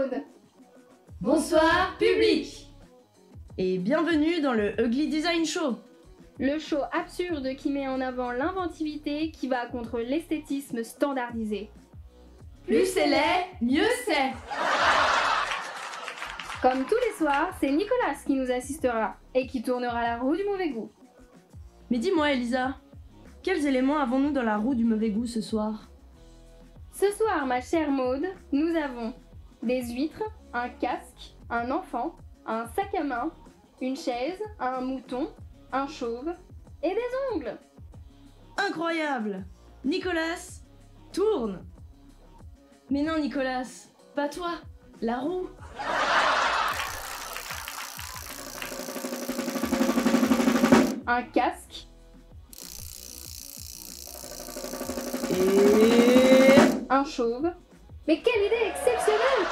Maude. Bonsoir public. Et bienvenue dans le Ugly Design Show. Le show absurde qui met en avant l'inventivité qui va contre l'esthétisme standardisé. Plus c'est laid, mieux c'est. Comme tous les soirs, c'est Nicolas qui nous assistera et qui tournera la roue du mauvais goût. Mais dis-moi Elisa, quels éléments avons-nous dans la roue du mauvais goût ce soir? Ce soir, ma chère Maude, nous avons des huîtres, un casque, un enfant, un sac à main, une chaise, un mouton, un chauve et des ongles. Incroyable! Nicolas, tourne! Mais non Nicolas, pas toi, la roue! Un casque. Et... un chauve. Mais quelle idée exceptionnelle!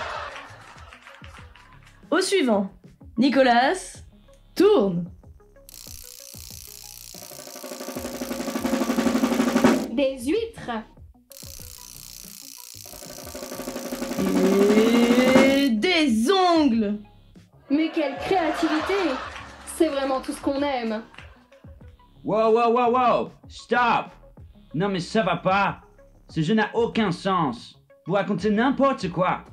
Au suivant, Nicolas, tourne! Des huîtres. Et des ongles! Mais quelle créativité! C'est vraiment tout ce qu'on aime. Wow! Stop! Non mais ça va pas! Ce jeu n'a aucun sens! Vous racontez n'importe quoi!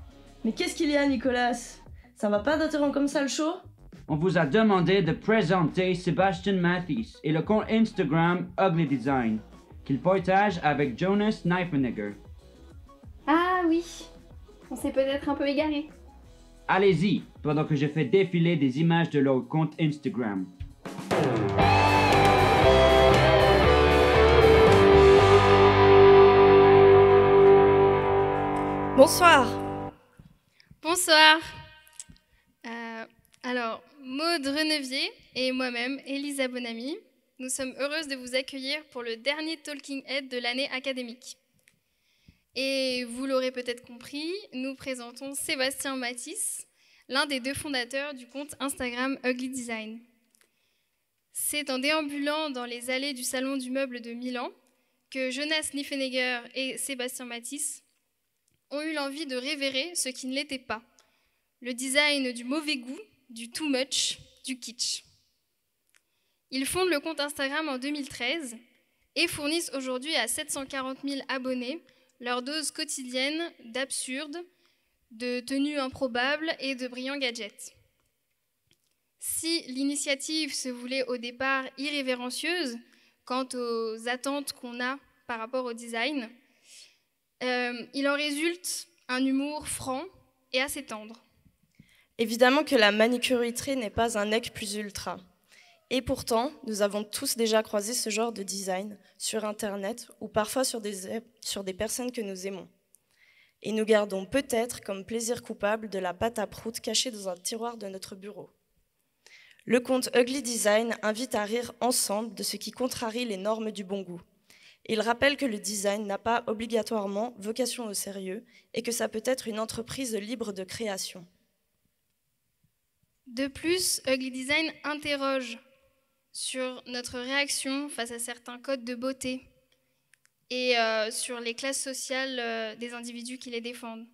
Mais qu'est-ce qu'il y a Nicolas? Ça va pas d'interrompre comme ça le show? On vous a demandé de présenter Sébastien Mathis et le compte Instagram Ugly Design, qu'il partage avec Jonas Kneifenegger. Ah oui, on s'est peut-être un peu égaré. Allez-y, pendant que je fais défiler des images de leur compte Instagram. Bonsoir! Bonsoir. Alors, Maude Renevier et moi-même, Elisa Bonamy, nous sommes heureuses de vous accueillir pour le dernier Talking Head de l'année académique. Et vous l'aurez peut-être compris, nous présentons Sébastien Mathis, l'un des deux fondateurs du compte Instagram Ugly Design. C'est en déambulant dans les allées du Salon du Meuble de Milan que Jonas Kneifenegger et Sébastien Mathis ont eu l'envie de révérer ce qui ne l'était pas, le design du mauvais goût, du too much, du kitsch. Ils fondent le compte Instagram en 2013 et fournissent aujourd'hui à 740 000 abonnés leur dose quotidienne d'absurde, de tenues improbables et de brillants gadgets. Si l'initiative se voulait au départ irrévérencieuse quant aux attentes qu'on a par rapport au design, il en résulte un humour franc et assez tendre. Évidemment que la manicuriterie n'est pas un nec plus ultra. Et pourtant, nous avons tous déjà croisé ce genre de design sur Internet ou parfois sur des personnes que nous aimons. Et nous gardons peut-être comme plaisir coupable de la pâte à prout cachée dans un tiroir de notre bureau. Le compte Ugly Design invite à rire ensemble de ce qui contrarie les normes du bon goût. Il rappelle que le design n'a pas obligatoirement vocation au sérieux et que ça peut être une entreprise libre de création. De plus, Ugly Design interroge sur notre réaction face à certains codes de beauté et sur les classes sociales des individus qui les défendent.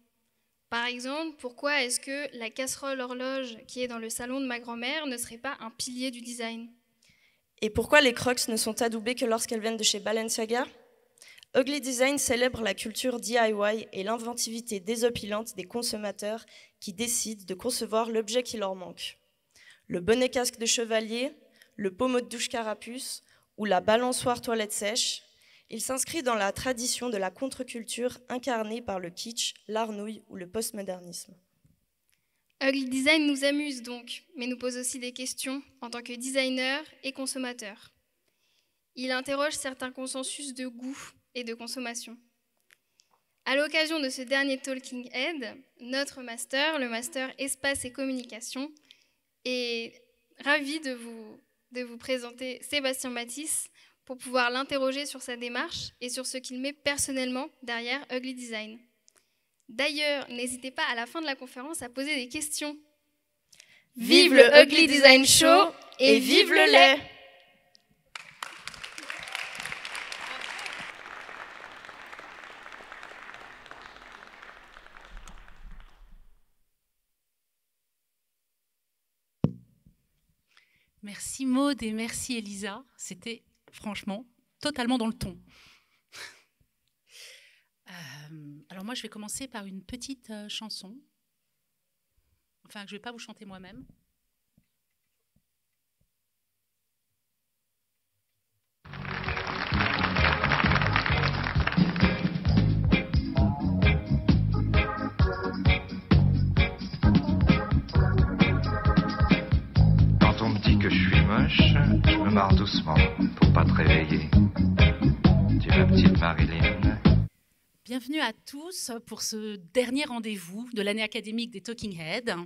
Par exemple, pourquoi est-ce que la casserole horloge qui est dans le salon de ma grand-mère ne serait pas un pilier du design ? Et pourquoi les Crocs ne sont adoubées que lorsqu'elles viennent de chez Balenciaga ? Ugly Design célèbre la culture DIY et l'inventivité désopilante des consommateurs qui décident de concevoir l'objet qui leur manque. Le bonnet casque de chevalier, le pommeau de douche carapuce ou la balançoire toilette sèche, il s'inscrit dans la tradition de la contre-culture incarnée par le kitsch, l'art nouille ou le postmodernisme. Ugly Design nous amuse donc, mais nous pose aussi des questions en tant que designer et consommateur. Il interroge certains consensus de goût et de consommation. À l'occasion de ce dernier Talking Head, notre master, le master Espace et Communication, est ravi de vous présenter Sébastien Mathis pour pouvoir l'interroger sur sa démarche et sur ce qu'il met personnellement derrière Ugly Design. D'ailleurs, n'hésitez pas à la fin de la conférence à poser des questions. Vive le Ugly Design Show et vive le lait! Merci Maud et merci Elisa. C'était franchement totalement dans le ton. Alors moi, je vais commencer par une petite chanson. Enfin, je ne vais pas vous chanter moi-même. Quand on me dit que je suis moche, je me marre doucement pour pas te réveiller. Tu es ma petite Marilyn. Bienvenue à tous pour ce dernier rendez-vous de l'année académique des Talking Heads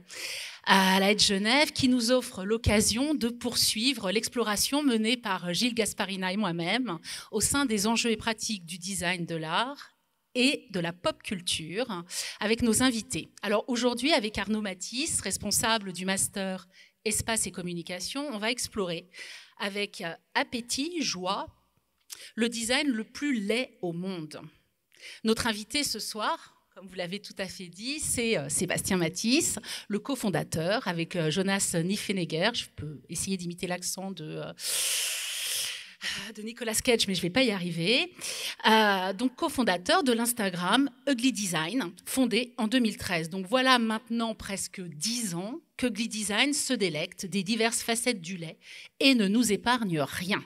à la Genève qui nous offre l'occasion de poursuivre l'exploration menée par Gilles Gasparina et moi-même au sein des enjeux et pratiques du design de l'art et de la pop culture avec nos invités. Alors aujourd'hui, avec Arnaud Matisse, responsable du master Espace et Communication, on va explorer avec appétit, joie, le design le plus laid au monde. Notre invité ce soir, comme vous l'avez tout à fait dit, c'est Sébastien Matisse, le cofondateur avec Jonas Niffenegger. Je peux essayer d'imiter l'accent de Nicolas Cage, mais je ne vais pas y arriver. Donc cofondateur de l'Instagram Ugly Design, fondé en 2013. Donc voilà maintenant presque 10 ans qu'Ugly Design se délecte des diverses facettes du lait et ne nous épargne rien.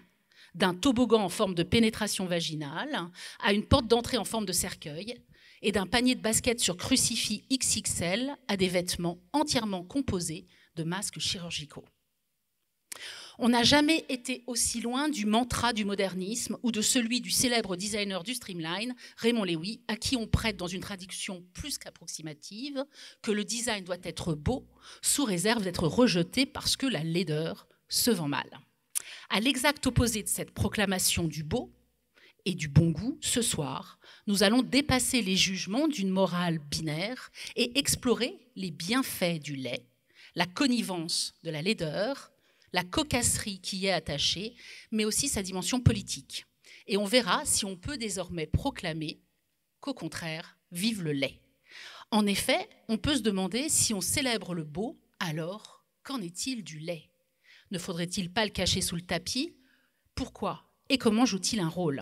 D'un toboggan en forme de pénétration vaginale à une porte d'entrée en forme de cercueil et d'un panier de basket sur crucifix XXL à des vêtements entièrement composés de masques chirurgicaux. On n'a jamais été aussi loin du mantra du modernisme ou de celui du célèbre designer du streamline, Raymond Loewy, à qui on prête dans une traduction plus qu'approximative que le design doit être beau sous réserve d'être rejeté parce que la laideur se vend mal. À l'exact opposé de cette proclamation du beau et du bon goût, ce soir, nous allons dépasser les jugements d'une morale binaire et explorer les bienfaits du lait, la connivence de la laideur, la cocasserie qui y est attachée, mais aussi sa dimension politique. Et on verra si on peut désormais proclamer qu'au contraire, vive le lait. En effet, on peut se demander si on célèbre le beau, alors qu'en est-il du lait ? Ne faudrait-il pas le cacher sous le tapis ? Pourquoi ? Et comment joue-t-il un rôle ?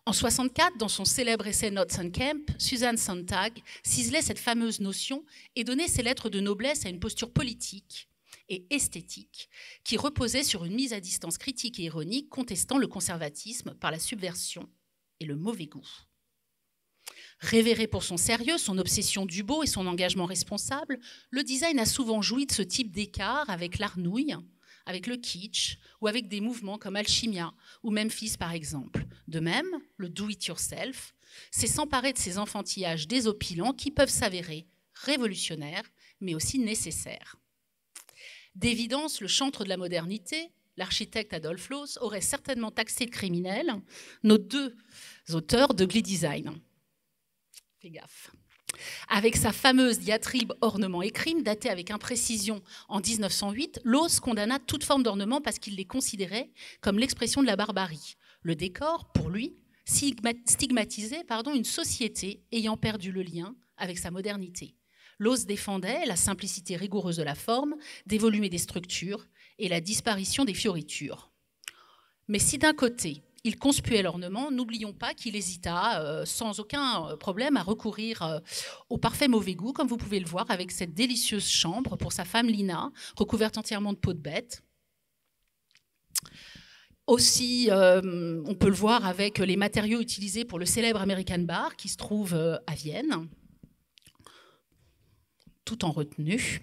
En 1964, dans son célèbre essai Notes on Camp, Susan Sontag ciselait cette fameuse notion et donnait ses lettres de noblesse à une posture politique et esthétique qui reposait sur une mise à distance critique et ironique contestant le conservatisme par la subversion et le mauvais goût. Révéré pour son sérieux, son obsession du beau et son engagement responsable, le design a souvent joui de ce type d'écart avec l'art nouille, avec le kitsch ou avec des mouvements comme Alchimia ou Memphis par exemple. De même, le do-it-yourself s'est s'emparer de ces enfantillages désopilants qui peuvent s'avérer révolutionnaires mais aussi nécessaires. D'évidence, le chantre de la modernité, l'architecte Adolf Loos, aurait certainement taxé de criminels nos deux auteurs de Ugly Design. Fais gaffe. Avec sa fameuse diatribe ornement et crime, datée avec imprécision en 1908, Loos condamna toute forme d'ornement parce qu'il les considérait comme l'expression de la barbarie. Le décor, pour lui, stigmatisait une société ayant perdu le lien avec sa modernité. Loos défendait la simplicité rigoureuse de la forme, des volumes et des structures, et la disparition des fioritures. Mais si d'un côté, il conspuait l'ornement, n'oublions pas qu'il hésita sans aucun problème à recourir au parfait mauvais goût, comme vous pouvez le voir avec cette délicieuse chambre pour sa femme Lina, recouverte entièrement de peau de bête. Aussi, on peut le voir avec les matériaux utilisés pour le célèbre American Bar qui se trouve à Vienne, tout en retenue.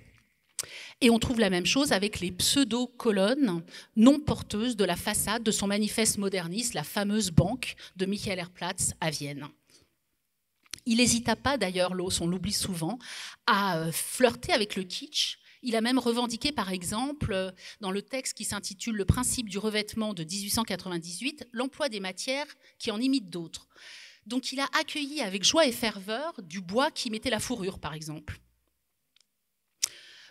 Et on trouve la même chose avec les pseudo-colonnes non porteuses de la façade de son manifeste moderniste, la fameuse banque de Michael Herplatz à Vienne. Il n'hésita pas d'ailleurs, Loos, on l'oublie souvent, à flirter avec le kitsch. Il a même revendiqué, par exemple, dans le texte qui s'intitule « Le principe du revêtement » de 1898, l'emploi des matières qui en imitent d'autres. Donc il a accueilli avec joie et ferveur du bois qui mettait la fourrure, par exemple.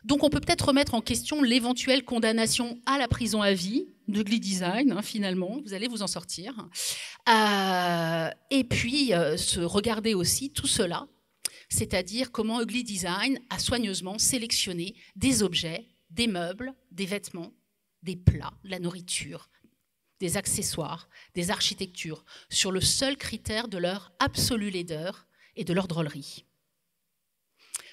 Donc on peut peut-être remettre en question l'éventuelle condamnation à la prison à vie de Ugly Design, finalement, vous allez vous en sortir. Et puis se regarder aussi tout cela, c'est-à-dire comment Ugly Design a soigneusement sélectionné des objets, des meubles, des vêtements, des plats, de la nourriture, des accessoires, des architectures, sur le seul critère de leur absolue laideur et de leur drôlerie.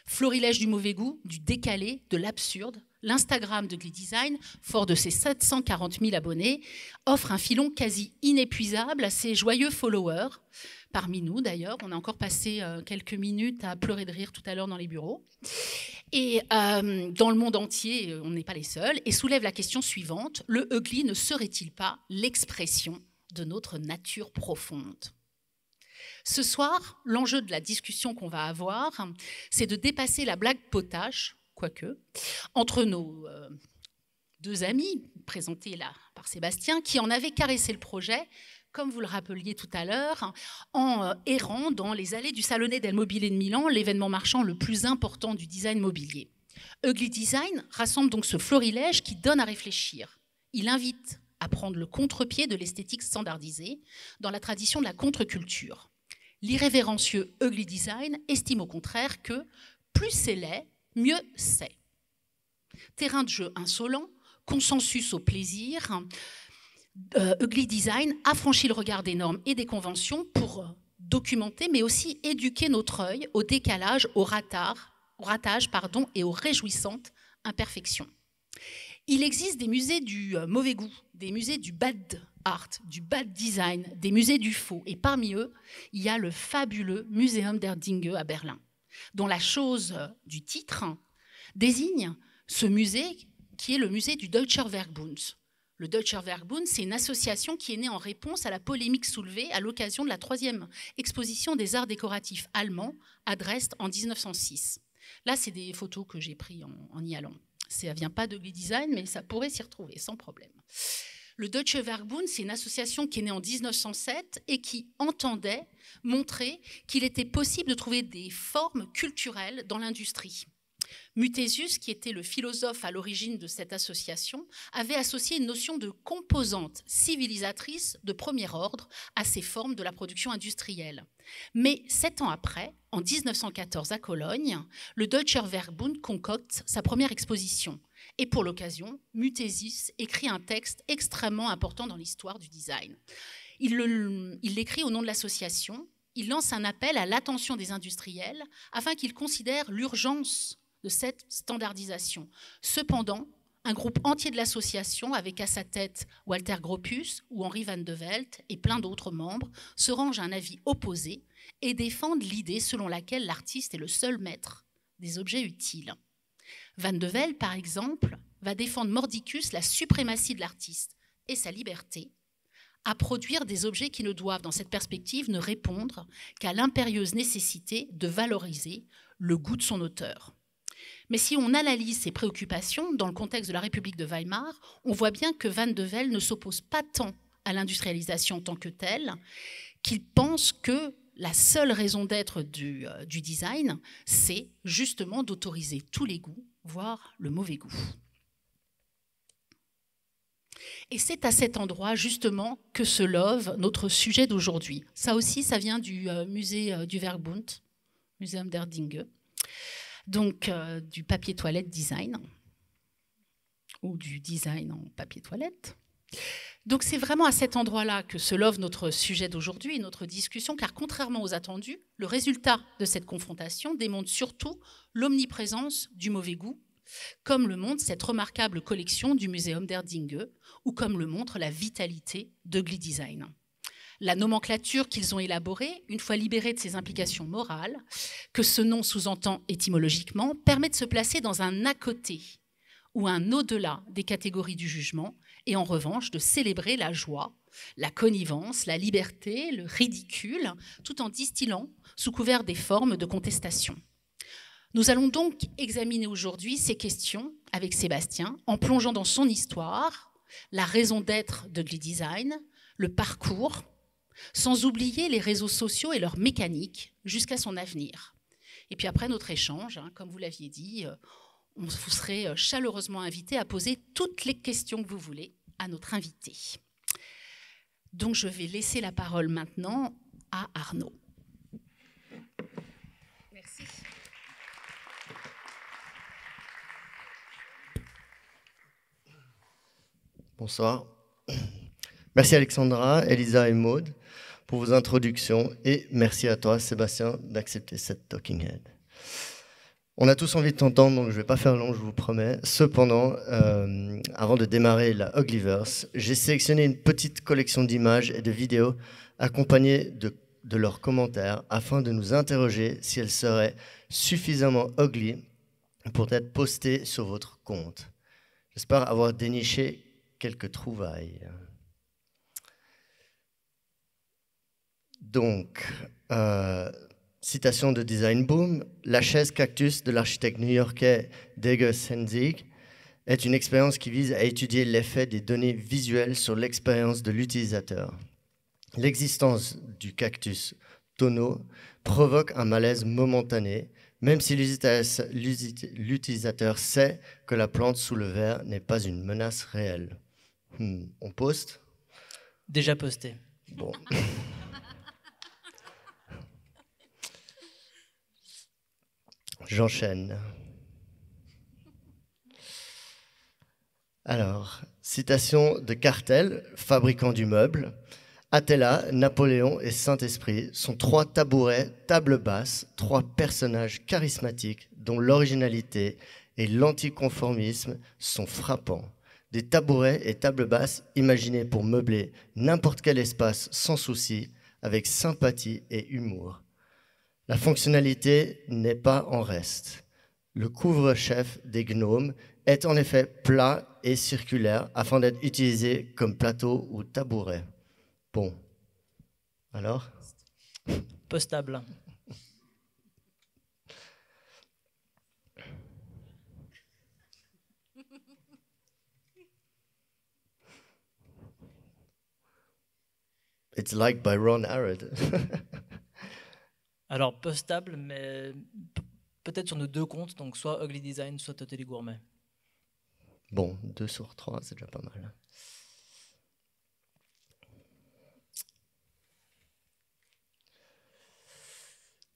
Florilège du mauvais goût, du décalé, de l'absurde, l'Instagram de Ugly Design, fort de ses 740 000 abonnés, offre un filon quasi inépuisable à ses joyeux followers. Parmi nous, d'ailleurs, on a encore passé quelques minutes à pleurer de rire tout à l'heure dans les bureaux. Et dans le monde entier, on n'est pas les seuls, et soulève la question suivante, le ugly ne serait-il pas l'expression de notre nature profonde ? Ce soir, l'enjeu de la discussion qu'on va avoir, c'est de dépasser la blague potache, quoique, entre nos deux amis, présentés là par Sébastien, qui en avaient caressé le projet, comme vous le rappeliez tout à l'heure, en errant dans les allées du Salone del Mobile de Milan, l'événement marchand le plus important du design mobilier. Ugly Design rassemble donc ce florilège qui donne à réfléchir. Il invite à prendre le contre-pied de l'esthétique standardisée dans la tradition de la contre-culture. L'irrévérencieux Ugly Design estime au contraire que plus c'est laid, mieux c'est. Terrain de jeu insolent, consensus au plaisir, Ugly Design affranchit le regard des normes et des conventions pour documenter, mais aussi éduquer notre œil au décalage, au ratage et aux réjouissantes imperfections. Il existe des musées du mauvais goût, des musées du bad art, du bad design, des musées du faux. Et parmi eux, il y a le fabuleux Museum der Dinge à Berlin, dont la chose du titre désigne ce musée qui est le musée du Deutscher Werkbund. Le Deutscher Werkbund, c'est une association qui est née en réponse à la polémique soulevée à l'occasion de la 3e exposition des arts décoratifs allemands à Dresde en 1906. Là, c'est des photos que j'ai prises en y allant. Ça ne vient pas de Ugly Design, mais ça pourrait s'y retrouver sans problème. Le Deutsche Werkbund, c'est une association qui est née en 1907 et qui entendait montrer qu'il était possible de trouver des formes culturelles dans l'industrie. Muthesius, qui était le philosophe à l'origine de cette association, avait associé une notion de composante civilisatrice de premier ordre à ces formes de la production industrielle. Mais 7 ans après, en 1914 à Cologne, le Deutscher Werkbund concocte sa première exposition. Et pour l'occasion, Muthesius écrit un texte extrêmement important dans l'histoire du design. Il l'écrit au nom de l'association. Il lance un appel à l'attention des industriels afin qu'ils considèrent l'urgence de cette standardisation. Cependant, un groupe entier de l'association, avec à sa tête Walter Gropius ou Henri Van de Velde et plein d'autres membres, se rangent à un avis opposé et défendent l'idée selon laquelle l'artiste est le seul maître des objets utiles. Van de Velde, par exemple, va défendre mordicus la suprématie de l'artiste et sa liberté à produire des objets qui ne doivent, dans cette perspective, ne répondre qu'à l'impérieuse nécessité de valoriser le goût de son auteur. Mais si on analyse ses préoccupations dans le contexte de la République de Weimar, on voit bien que Van de Velde ne s'oppose pas tant à l'industrialisation en tant que telle, qu'il pense que la seule raison d'être du design, c'est justement d'autoriser tous les goûts, voire le mauvais goût. Et c'est à cet endroit, justement, que se love notre sujet d'aujourd'hui. Ça aussi, ça vient du musée du Werkbund, Museum der Dinge, donc du papier toilette design, ou du design en papier toilette. Donc c'est vraiment à cet endroit-là que se love notre sujet d'aujourd'hui, notre discussion, car contrairement aux attendus, le résultat de cette confrontation démontre surtout l'omniprésence du mauvais goût, comme le montre cette remarquable collection du Museum der Dinge, ou comme le montre la vitalité d'Ugly Design. La nomenclature qu'ils ont élaborée, une fois libérée de ses implications morales, que ce nom sous-entend étymologiquement, permet de se placer dans un à-côté ou un au-delà des catégories du jugement, et en revanche de célébrer la joie, la connivence, la liberté, le ridicule, tout en distillant sous couvert des formes de contestation. Nous allons donc examiner aujourd'hui ces questions avec Sébastien, en plongeant dans son histoire, la raison d'être de Ugly Design, le parcours, sans oublier les réseaux sociaux et leur mécanique jusqu'à son avenir. Et puis après notre échange, comme vous l'aviez dit, vous serez chaleureusement invité à poser toutes les questions que vous voulez à notre invité. Donc je vais laisser la parole maintenant à Arnaud. Merci. Bonsoir. Merci Alexandra, Elisa et Maud pour vos introductions et merci à toi Sébastien d'accepter cette Talking Head. On a tous envie de t'entendre, donc je ne vais pas faire long, je vous promets. Cependant, avant de démarrer la Uglyverse, j'ai sélectionné une petite collection d'images et de vidéos accompagnées de leurs commentaires afin de nous interroger si elles seraient suffisamment ugly pour être postées sur votre compte. J'espère avoir déniché quelques trouvailles. Donc, citation de Design Boom, la chaise cactus de l'architecte new-yorkais Dege Senzig est une expérience qui vise à étudier l'effet des données visuelles sur l'expérience de l'utilisateur. L'existence du cactus tonneau provoque un malaise momentané, même si l'utilisateur sait que la plante sous le verre n'est pas une menace réelle. On poste ? Déjà posté. Bon. J'enchaîne. Alors, citation de Cartel, fabricant du meuble. Attila, Napoléon et Saint-Esprit sont 3 tabourets, table basse, 3 personnages charismatiques dont l'originalité et l'anticonformisme sont frappants. Des tabourets et tables basses imaginés pour meubler n'importe quel espace sans souci, avec sympathie et humour. La fonctionnalité n'est pas en reste. Le couvre-chef des gnomes est en effet plat et circulaire afin d'être utilisé comme plateau ou tabouret. Bon. Alors ? Postable. It's liked by Ron Arad. Alors, postable, mais peut-être sur nos 2 comptes, donc soit Ugly Design, soit Totally Gourmet. Bon, 2 sur 3, c'est déjà pas mal.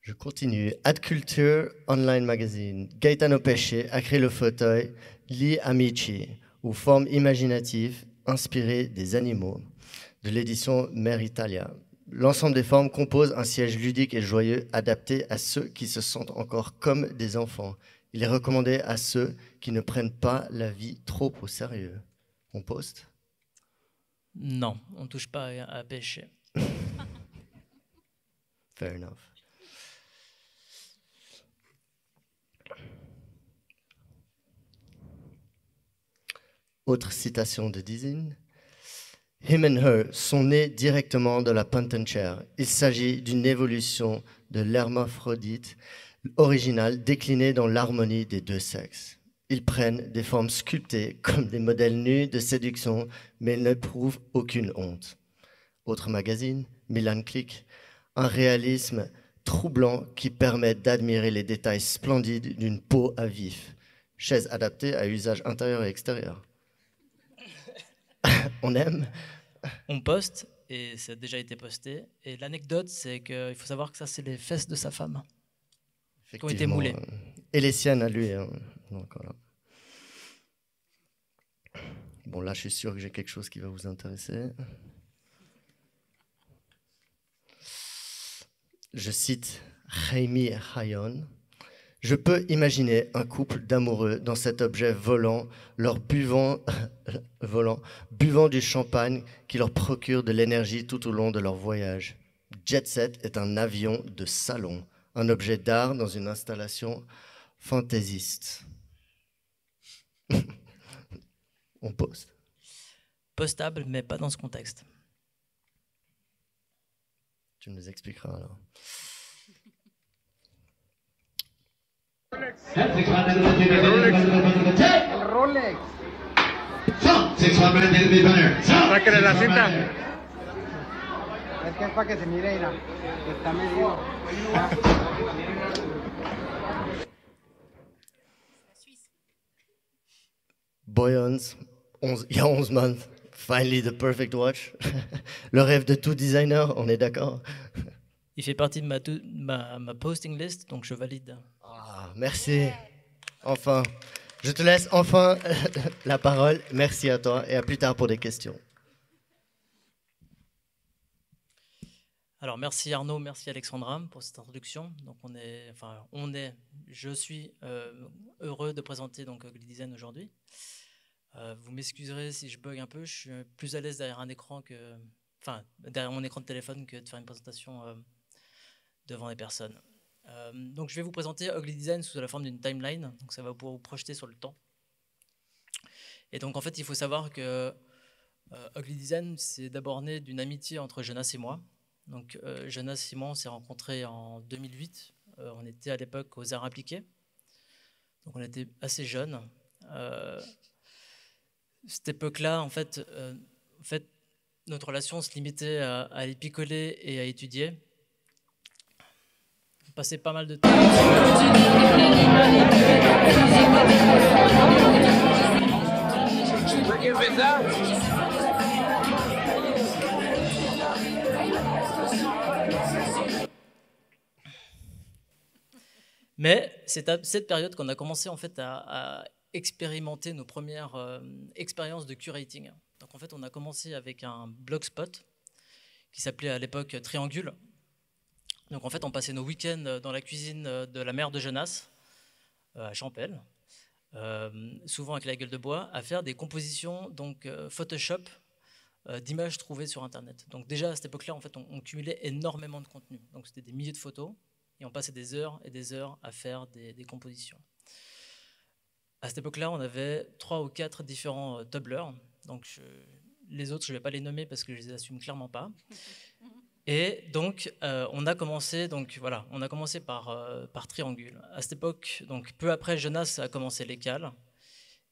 Je continue. Ad Culture Online Magazine. Gaetano Pesce a créé le fauteuil Gli Amici, ou forme imaginative inspirée des animaux, de l'édition Mère Italia. L'ensemble des formes compose un siège ludique et joyeux adapté à ceux qui se sentent encore comme des enfants. Il est recommandé à ceux qui ne prennent pas la vie trop au sérieux. On poste ? Non, on ne touche pas à pêcher. Fair enough. Autre citation de Dizine. Him and her sont nés directement de la Pantenchair. Il s'agit d'une évolution de l'hermaphrodite originale déclinée dans l'harmonie des 2 sexes. Ils prennent des formes sculptées comme des modèles nus de séduction, mais ils n'éprouvent aucune honte. Autre magazine, Milan Click, un réalisme troublant qui permet d'admirer les détails splendides d'une peau à vif. Chaise adaptée à usage intérieur et extérieur. On aime. On poste, et ça a déjà été posté. Et l'anecdote, c'est qu'il faut savoir que ça, c'est les fesses de sa femme qui ont été moulées. Et les siennes à lui. Hein. Donc, voilà. Bon, là, je suis sûr que j'ai quelque chose qui va vous intéresser. Je cite Jaime Hayon. Je peux imaginer un couple d'amoureux dans cet objet volant, buvant du champagne qui leur procure de l'énergie tout au long de leur voyage. Jet Set est un avion de salon, un objet d'art dans une installation fantaisiste. On poste. Postable, mais pas dans ce contexte. Tu nous expliqueras alors. Rolex. Sexualmente mi banner. Sáquenle la cinta. Es que es para que se mire, mira. Está medio. Boyons, il y a 11 mois, finally the perfect watch. Le rêve de tout designer, on est d'accord? Il fait partie de ma posting list, donc je valide. Ah, merci. Enfin, Je te laisse enfin la parole. Merci à toi et à plus tard pour des questions. Alors merci Arnaud, merci Alexandra pour cette introduction. Donc je suis heureux de présenter donc Ugly Design aujourd'hui. Vous m'excuserez si je bug un peu, je suis plus à l'aise derrière un écran derrière mon écran de téléphone que de faire une présentation devant des personnes. Donc je vais vous présenter Ugly Design sous la forme d'une timeline, donc ça va pouvoir vous projeter sur le temps. Et donc en fait il faut savoir que Ugly Design c'est d'abord né d'une amitié entre Jonas et moi. Donc Jonas et moi on s'est rencontrés en 2008, on était à l'époque aux arts appliqués, donc on était assez jeunes. Cette époque-là en fait notre relation se limitait à aller picoler et à étudier. On passait pas mal de temps. Mais c'est à cette période qu'on a commencé en fait à expérimenter nos premières expériences de curating. Donc en fait, on a commencé avec un blogspot qui s'appelait à l'époque Triangule. Donc en fait, on passait nos week-ends dans la cuisine de la mère de Jonas, à Champel, souvent avec la gueule de bois, à faire des compositions donc Photoshop d'images trouvées sur Internet. Donc déjà à cette époque-là, en fait, on cumulait énormément de contenu. Donc c'était des milliers de photos et on passait des heures et des heures à faire des compositions. À cette époque-là, on avait 3 ou 4 différents tumblers. Donc les autres, je ne vais pas les nommer parce que je les assume clairement pas. Et donc, on a commencé par Triangule. À cette époque, donc peu après, Jonas a commencé l'ECAL.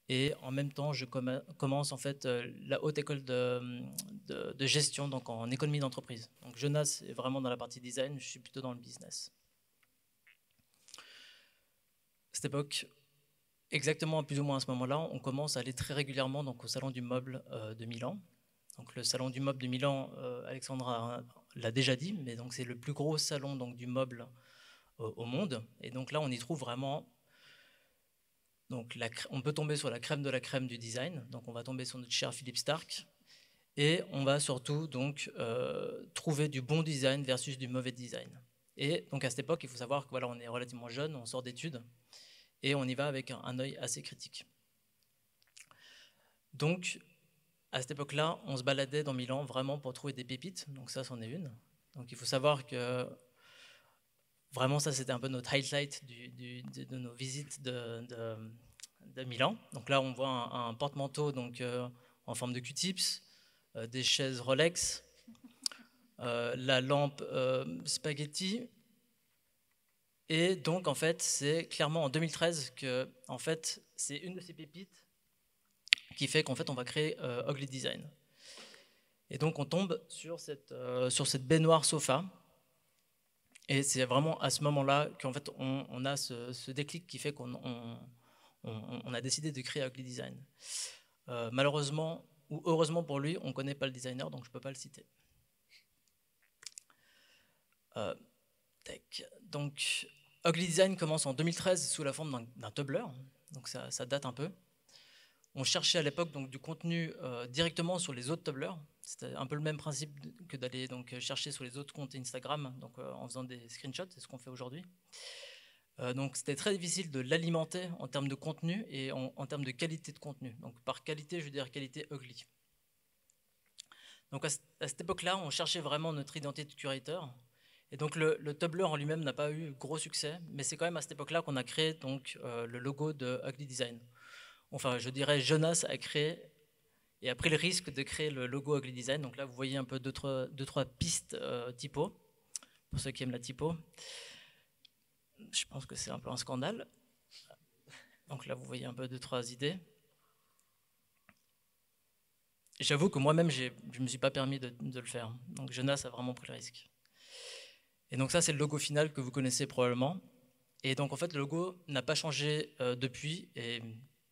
Et en même temps, je commence en fait la haute école de gestion, donc en économie d'entreprise. Donc Jonas est vraiment dans la partie design, je suis plutôt dans le business. À cette époque, exactement plus ou moins à ce moment-là, on commence à aller très régulièrement donc, au Salon du Meuble de Milan. Donc, le Salon du Meuble de Milan, Alexandra l'a déjà dit, mais donc c'est le plus gros salon donc, du meuble au monde. Et donc là, on y trouve vraiment... Donc, on peut tomber sur la crème de la crème du design. Donc, on va tomber sur notre cher Philippe Starck. Et on va surtout donc, trouver du bon design versus du mauvais design. Et donc, à cette époque, il faut savoir que voilà, on est relativement jeune, on sort d'études. Et on y va avec un œil assez critique. Donc, à cette époque-là, on se baladait dans Milan vraiment pour trouver des pépites. Donc ça, c'en est une. Donc il faut savoir que vraiment, ça, c'était un peu notre highlight de nos visites de Milan. Donc là, on voit un porte-manteau donc, en forme de Q-tips, des chaises Rolex, la lampe spaghetti. Et donc, en fait, c'est clairement en 2013 que, en fait, c'est une de ces pépites qui fait qu'en fait, on va créer Ugly Design. Et donc, on tombe sur cette baignoire sofa. Et c'est vraiment à ce moment-là qu'en fait, on a ce déclic qui fait qu'on a décidé de créer Ugly Design. Malheureusement, ou heureusement pour lui, on ne connaît pas le designer, donc je ne peux pas le citer. Donc, Ugly Design commence en 2013 sous la forme d'un Tumblr, donc ça date un peu. On cherchait à l'époque donc du contenu directement sur les autres Tumblr. C'était un peu le même principe que d'aller donc chercher sur les autres comptes Instagram, donc en faisant des screenshots, c'est ce qu'on fait aujourd'hui. Donc c'était très difficile de l'alimenter en termes de contenu et en termes de qualité de contenu. Donc par qualité, je veux dire qualité ugly. Donc à cette époque-là, on cherchait vraiment notre identité de curateur. Et donc le Tumblr en lui-même n'a pas eu gros succès, mais c'est quand même à cette époque-là qu'on a créé donc, le logo de Ugly Design. Enfin, je dirais Jonas a créé et a pris le risque de créer le logo Ugly Design. Donc là, vous voyez un peu deux, trois pistes typo, pour ceux qui aiment la typo. Je pense que c'est un peu un scandale. Donc là, vous voyez un peu 2-3 idées. J'avoue que moi-même, je ne me suis pas permis de le faire. Donc Jonas a vraiment pris le risque. Et donc ça, c'est le logo final que vous connaissez probablement. Et donc en fait, le logo n'a pas changé depuis et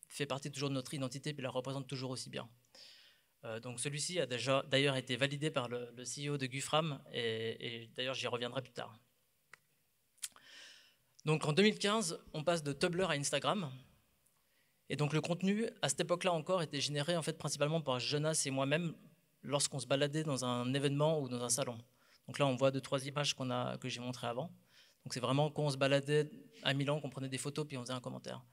fait partie toujours de notre identité et la représente toujours aussi bien. Donc celui-ci a d'ailleurs été validé par le CEO de Gufram et d'ailleurs j'y reviendrai plus tard. Donc en 2015, on passe de Tumblr à Instagram. Et donc le contenu, à cette époque-là encore, était généré en fait principalement par Jonas et moi-même lorsqu'on se baladait dans un événement ou dans un salon. Donc là, on voit 2-3 images que j'ai montrées avant. Donc c'est vraiment quand on se baladait à Milan, qu'on prenait des photos puis on faisait un commentaire.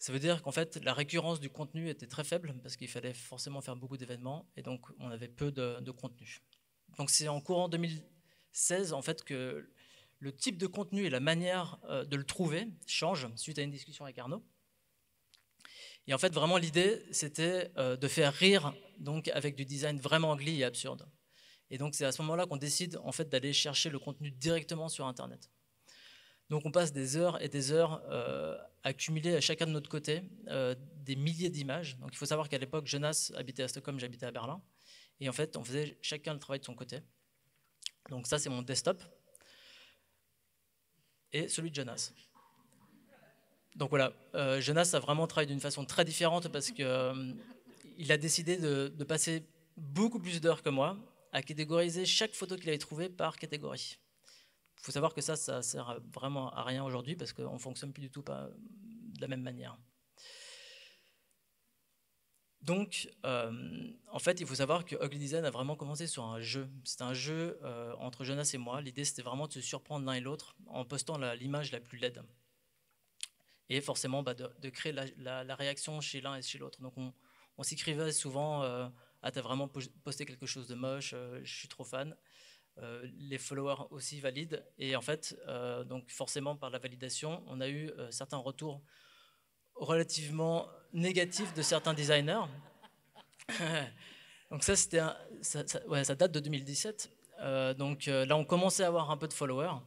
Ça veut dire qu'en fait, la récurrence du contenu était très faible parce qu'il fallait forcément faire beaucoup d'événements et donc on avait peu de contenu. Donc c'est en courant 2016 en fait que le type de contenu et la manière de le trouver change suite à une discussion avec Arnaud. Et en fait, vraiment, l'idée, c'était de faire rire donc, avec du design vraiment ugly et absurde. Et donc, c'est à ce moment-là qu'on décide en fait, d'aller chercher le contenu directement sur Internet. Donc, on passe des heures et des heures à cumuler à chacun de notre côté des milliers d'images. Donc, il faut savoir qu'à l'époque, Jonas habitait à Stockholm, j'habitais à Berlin. Et en fait, on faisait chacun le travail de son côté. Donc, ça, c'est mon desktop. Et celui de Jonas. Donc voilà, Jonas a vraiment travaillé d'une façon très différente parce qu'il a décidé de passer beaucoup plus d'heures que moi à catégoriser chaque photo qu'il avait trouvée par catégorie. Il faut savoir que ça sert vraiment à rien aujourd'hui parce qu'on ne fonctionne plus du tout pas de la même manière. Donc, en fait, il faut savoir que Ugly Design a vraiment commencé sur un jeu. C'était un jeu entre Jonas et moi. L'idée, c'était vraiment de se surprendre l'un et l'autre en postant l'image la plus laide. Et forcément de créer la réaction chez l'un et chez l'autre. Donc on s'écrivait souvent ah, t'as vraiment posté quelque chose de moche, je suis trop fan. Les followers aussi valident. Et en fait, donc forcément par la validation, on a eu certains retours relativement négatifs de certains designers. Donc ça, ça date de 2017. Donc là, on commençait à avoir un peu de followers.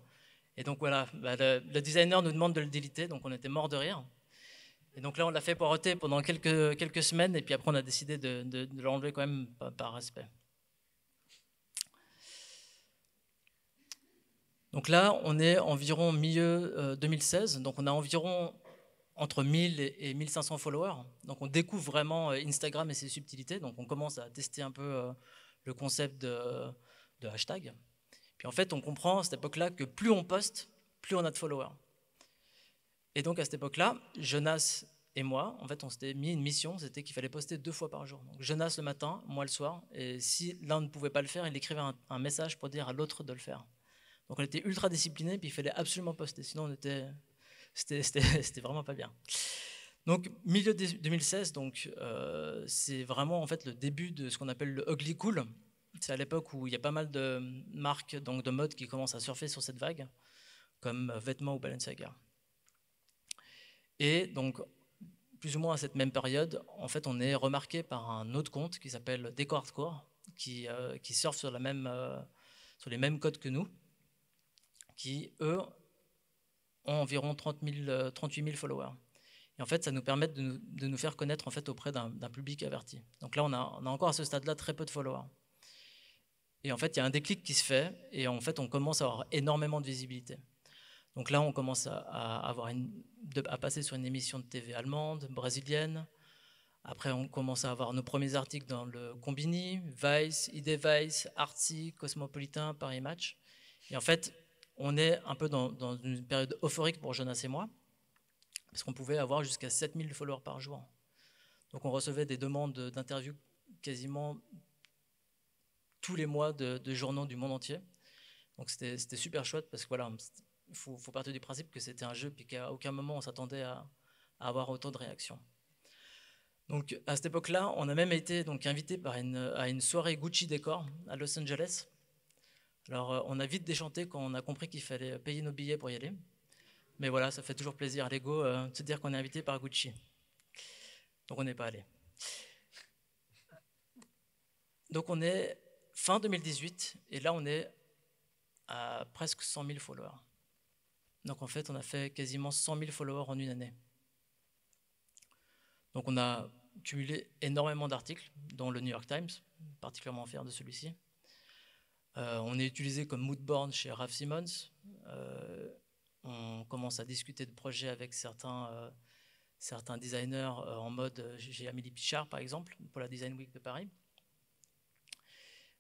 Et donc voilà, le designer nous demande de le déliter, donc on était mort de rire. Et donc là, on l'a fait poireauter pendant quelques semaines, et puis après, on a décidé de l'enlever quand même par respect. Donc là, on est environ milieu 2016, donc on a environ entre 1000 et 1500 followers. Donc on découvre vraiment Instagram et ses subtilités, donc on commence à tester un peu le concept de hashtag. Puis en fait, on comprend à cette époque-là que plus on poste, plus on a de followers. Et donc à cette époque-là, Jonas et moi, en fait, on s'était mis une mission, c'était qu'il fallait poster 2 fois par jour. Donc Jonas le matin, moi le soir. Et si l'un ne pouvait pas le faire, il écrivait un message pour dire à l'autre de le faire. Donc on était ultra disciplinés, puis il fallait absolument poster, sinon c'était vraiment pas bien. Donc milieu 2016, donc c'est vraiment en fait le début de ce qu'on appelle le ugly cool. C'est à l'époque où il y a pas mal de marques donc de mode qui commencent à surfer sur cette vague, comme Vêtements ou Balenciaga. Et donc, plus ou moins à cette même période, en fait, on est remarqué par un autre compte qui s'appelle Déco Hardcore, qui surfe sur les mêmes codes que nous, qui, eux, ont environ 38 000 followers. Et en fait, ça nous permet de nous faire connaître en fait, auprès d'un public averti. Donc là, on a encore à ce stade-là très peu de followers. Et en fait, il y a un déclic qui se fait, et en fait, on commence à avoir énormément de visibilité. Donc là, on commence à passer sur une émission de TV allemande, brésilienne. Après, on commence à avoir nos premiers articles dans le Combini, Vice, ID Vice, Artsy, Cosmopolitan, Paris Match. Et en fait, on est un peu dans une période euphorique pour Jonas et moi, parce qu'on pouvait avoir jusqu'à 7000 followers par jour. Donc on recevait des demandes d'interviews quasiment tous les mois de journaux du monde entier. Donc c'était super chouette parce que voilà, il faut partir du principe que c'était un jeu et qu'à aucun moment on s'attendait à avoir autant de réactions. Donc à cette époque-là, on a même été donc invité à une soirée Gucci Décor à Los Angeles. Alors on a vite déchanté quand on a compris qu'il fallait payer nos billets pour y aller. Mais voilà, ça fait toujours plaisir à l'ego de se dire qu'on est invité par Gucci. Donc on n'est pas allé. Donc on est fin 2018, et là on est à presque 100 000 followers. Donc en fait, on a fait quasiment 100 000 followers en une année. Donc on a cumulé énormément d'articles, dont le New York Times, particulièrement fier de celui-ci. On est utilisé comme moodboard chez Raf Simons. On commence à discuter de projets avec certains designers en mode, j'ai Amélie Pichard par exemple, pour la Design Week de Paris.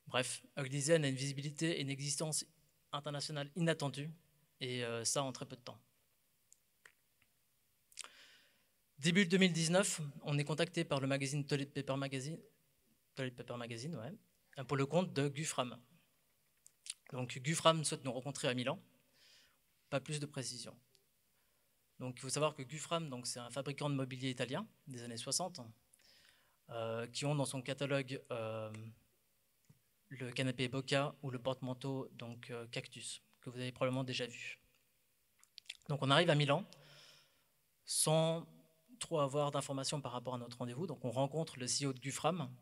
Bref, Ugly Design a une visibilité et une existence internationale inattendue, et ça en très peu de temps. Début 2019, on est contacté par le magazine Toilet Paper Magazine, ouais, pour le compte de Gufram. Donc Gufram souhaite nous rencontrer à Milan, pas plus de précision. Donc il faut savoir que Gufram, c'est un fabricant de mobilier italien des années 60, qui ont dans son catalogue le canapé Bocca ou le porte-manteau Cactus, que vous avez probablement déjà vu. Donc on arrive à Milan sans trop avoir d'informations par rapport à notre rendez-vous. Donc on rencontre le CEO de Gufram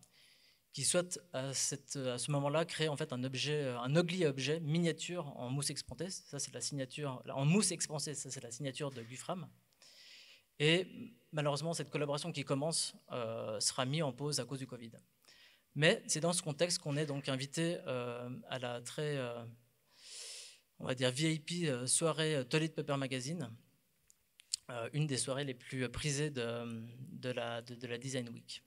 qui souhaite à ce moment-là créer en fait un ugly objet miniature en mousse expansée. Ça c'est la signature en mousse expansée. Ça c'est la signature de Gufram. Et malheureusement cette collaboration qui commence sera mise en pause à cause du Covid. Mais c'est dans ce contexte qu'on est donc invité à la très on va dire VIP soirée Toilet Paper Magazine, une des soirées les plus prisées de la Design Week.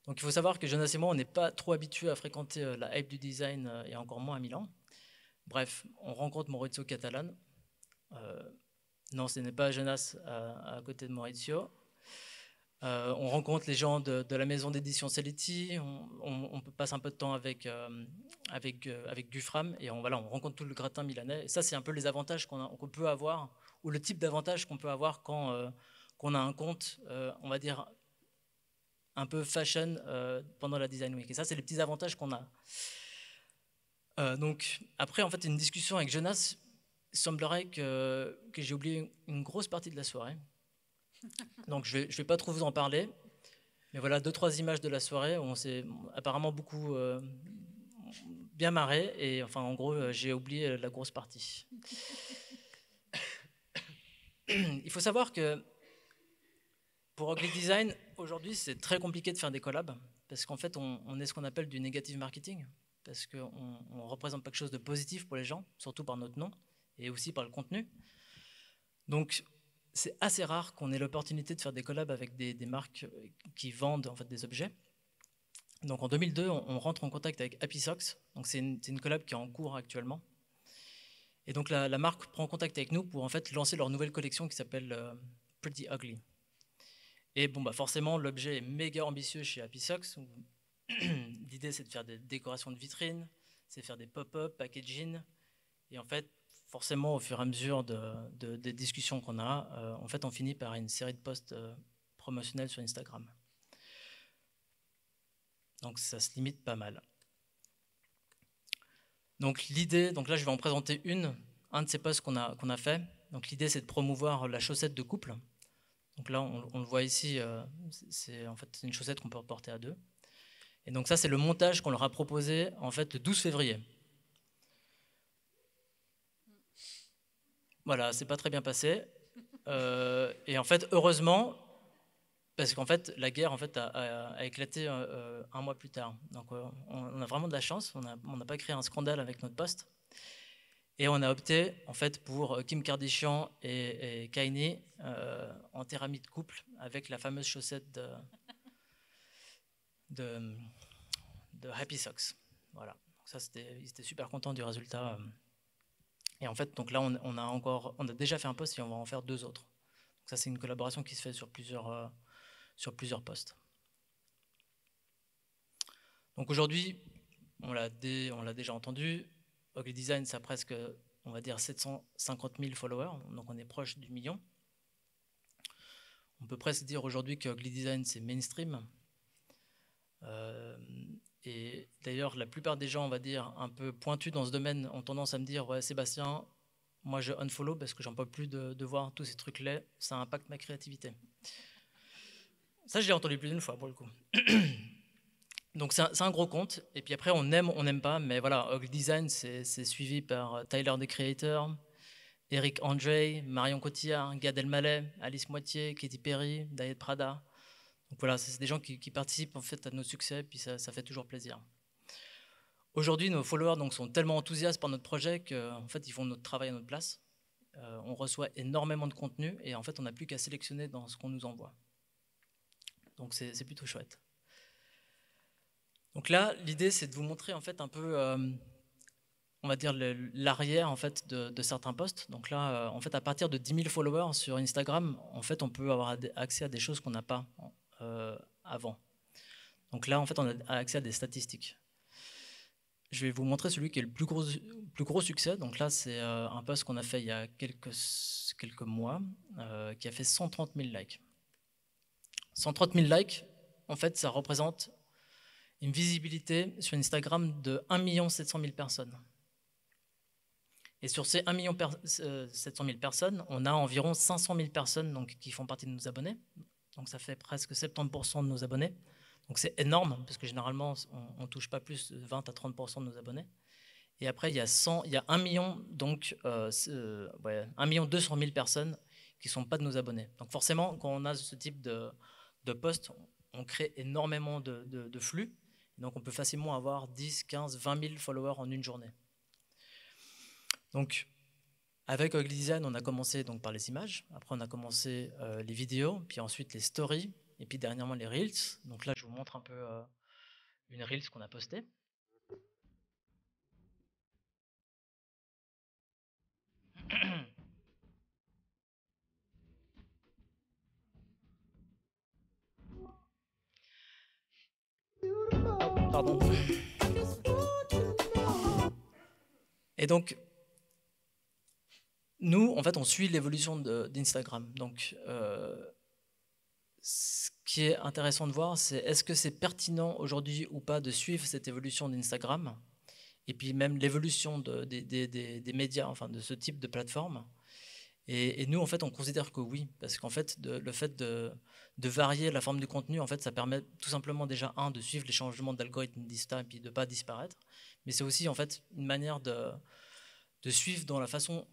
Donc il faut savoir que Jonas et moi, on n'est pas trop habitués à fréquenter la hype du design et encore moins à Milan. Bref, on rencontre Maurizio Catalan. Non, ce n'est pas Jonas à côté de Maurizio. On rencontre les gens de la maison d'édition Seletti, on passe un peu de temps avec Gufram et on rencontre tout le gratin milanais. Et ça, c'est un peu les avantages qu'on peut avoir, ou le type d'avantage qu'on peut avoir quand on a un compte, on va dire, un peu fashion pendant la Design Week. Et ça, c'est les petits avantages qu'on a. Donc, après, en fait, une discussion avec Jonas, il semblerait que j'ai oublié une grosse partie de la soirée. Donc je vais pas trop vous en parler, mais voilà 2-3 images de la soirée où on s'est apparemment beaucoup bien marré et enfin en gros j'ai oublié la grosse partie. Il faut savoir que pour Ugly Design aujourd'hui c'est très compliqué de faire des collabs parce qu'en fait on est ce qu'on appelle du negative marketing parce qu'on représente quelque chose de positif pour les gens, surtout par notre nom et aussi par le contenu. Donc c'est assez rare qu'on ait l'opportunité de faire des collabs avec des marques qui vendent en fait des objets. Donc en 2002, on rentre en contact avec Happy Socks. Donc c'est une collab qui est en cours actuellement. Et donc la marque prend contact avec nous pour en fait lancer leur nouvelle collection qui s'appelle Pretty Ugly. Et bon forcément l'objet est méga ambitieux chez Happy Socks. L'idée c'est de faire des décorations de vitrines, c'est de faire des pop-up, packaging. Et en fait forcément, au fur et à mesure des discussions qu'on a, en fait, on finit par une série de posts promotionnels sur Instagram. Donc, ça se limite pas mal. Donc, l'idée, donc là, je vais en présenter un de ces posts qu'on a fait. Donc, l'idée, c'est de promouvoir la chaussette de couple. Donc là, on le voit ici, c'est en fait une chaussette qu'on peut porter à deux. Et donc, ça, c'est le montage qu'on leur a proposé, en fait, le 12 février. Voilà, c'est pas très bien passé. Et en fait, heureusement, parce qu'en fait, la guerre en fait, a éclaté un mois plus tard. Donc, on a vraiment de la chance. On n'a pas créé un scandale avec notre poste. Et on a opté en fait pour Kim Kardashian et Kanye en thérapie de couple avec la fameuse chaussette de Happy Socks. Voilà. Donc ça, ils étaient super contents du résultat. Et en fait, donc là, on a déjà fait un post et on va en faire 2 autres. Donc ça, c'est une collaboration qui se fait sur plusieurs postes. Donc aujourd'hui, on l'a déjà entendu, Ugly Design, ça a presque, on va dire, 750 000 followers, donc on est proche du million. On peut presque dire aujourd'hui que Ugly Design, c'est mainstream. Et d'ailleurs, la plupart des gens, on va dire, un peu pointus dans ce domaine, ont tendance à me dire « Ouais, Sébastien, moi je unfollow parce que j'en peux plus de voir tous ces trucs-là, ça impacte ma créativité. » Ça, je l'ai entendu plus d'une fois, pour le coup. Donc c'est un gros compte, et puis après, on aime, on n'aime pas, mais voilà, Ugly Design, c'est suivi par Tyler, the Creator, Eric Andre, Marion Cotillard, Gad Elmaleh, Alice Moitié, Katy Perry, Diet Prada. Donc voilà, c'est des gens qui participent en fait à nos succès, puis ça fait toujours plaisir. Aujourd'hui, nos followers donc, sont tellement enthousiastes par notre projet qu'en fait, ils font notre travail à notre place. On reçoit énormément de contenu et en fait, on n'a plus qu'à sélectionner dans ce qu'on nous envoie. Donc c'est plutôt chouette. Donc là, l'idée, c'est de vous montrer en fait un peu on va dire, l'arrière en fait, de certains posts. Donc là, en fait, à partir de 10 000 followers sur Instagram, en fait, on peut avoir accès à des choses qu'on n'a pas avant. Donc là, en fait, on a accès à des statistiques. Je vais vous montrer celui qui est le plus gros succès. Donc là, c'est un post qu'on a fait il y a quelques mois, qui a fait 130 000 likes. 130 000 likes, en fait, ça représente une visibilité sur Instagram de 1 700 000 personnes. Et sur ces 1 700 000 personnes, on a environ 500 000 personnes donc, qui font partie de nos abonnés. Donc ça fait presque 70% de nos abonnés. Donc c'est énorme, parce que généralement, on ne touche pas plus de 20 à 30% de nos abonnés. Et après, il y a 1 million, donc 1 200 000 personnes qui ne sont pas de nos abonnés. Donc forcément, quand on a ce type de post, on crée énormément de flux. Donc on peut facilement avoir 10, 15, 20 000 followers en une journée. Donc avec Ugly Design, on a commencé donc, par les images. Après, on a commencé les vidéos, puis ensuite les stories, et puis dernièrement les Reels. Donc là, je vous montre un peu une Reels qu'on a postée. Pardon. Et donc, nous, en fait, on suit l'évolution d'Instagram. Donc, ce qui est intéressant de voir, c'est est-ce que c'est pertinent aujourd'hui ou pas de suivre cette évolution d'Instagram, et puis même l'évolution des médias, enfin de ce type de plateforme. Et nous, en fait, on considère que oui, parce qu'en fait, le fait de varier la forme du contenu, en fait, ça permet tout simplement déjà, de suivre les changements d'algorithme d'Insta et puis de ne pas disparaître. Mais c'est aussi, en fait, une manière de suivre dans la façon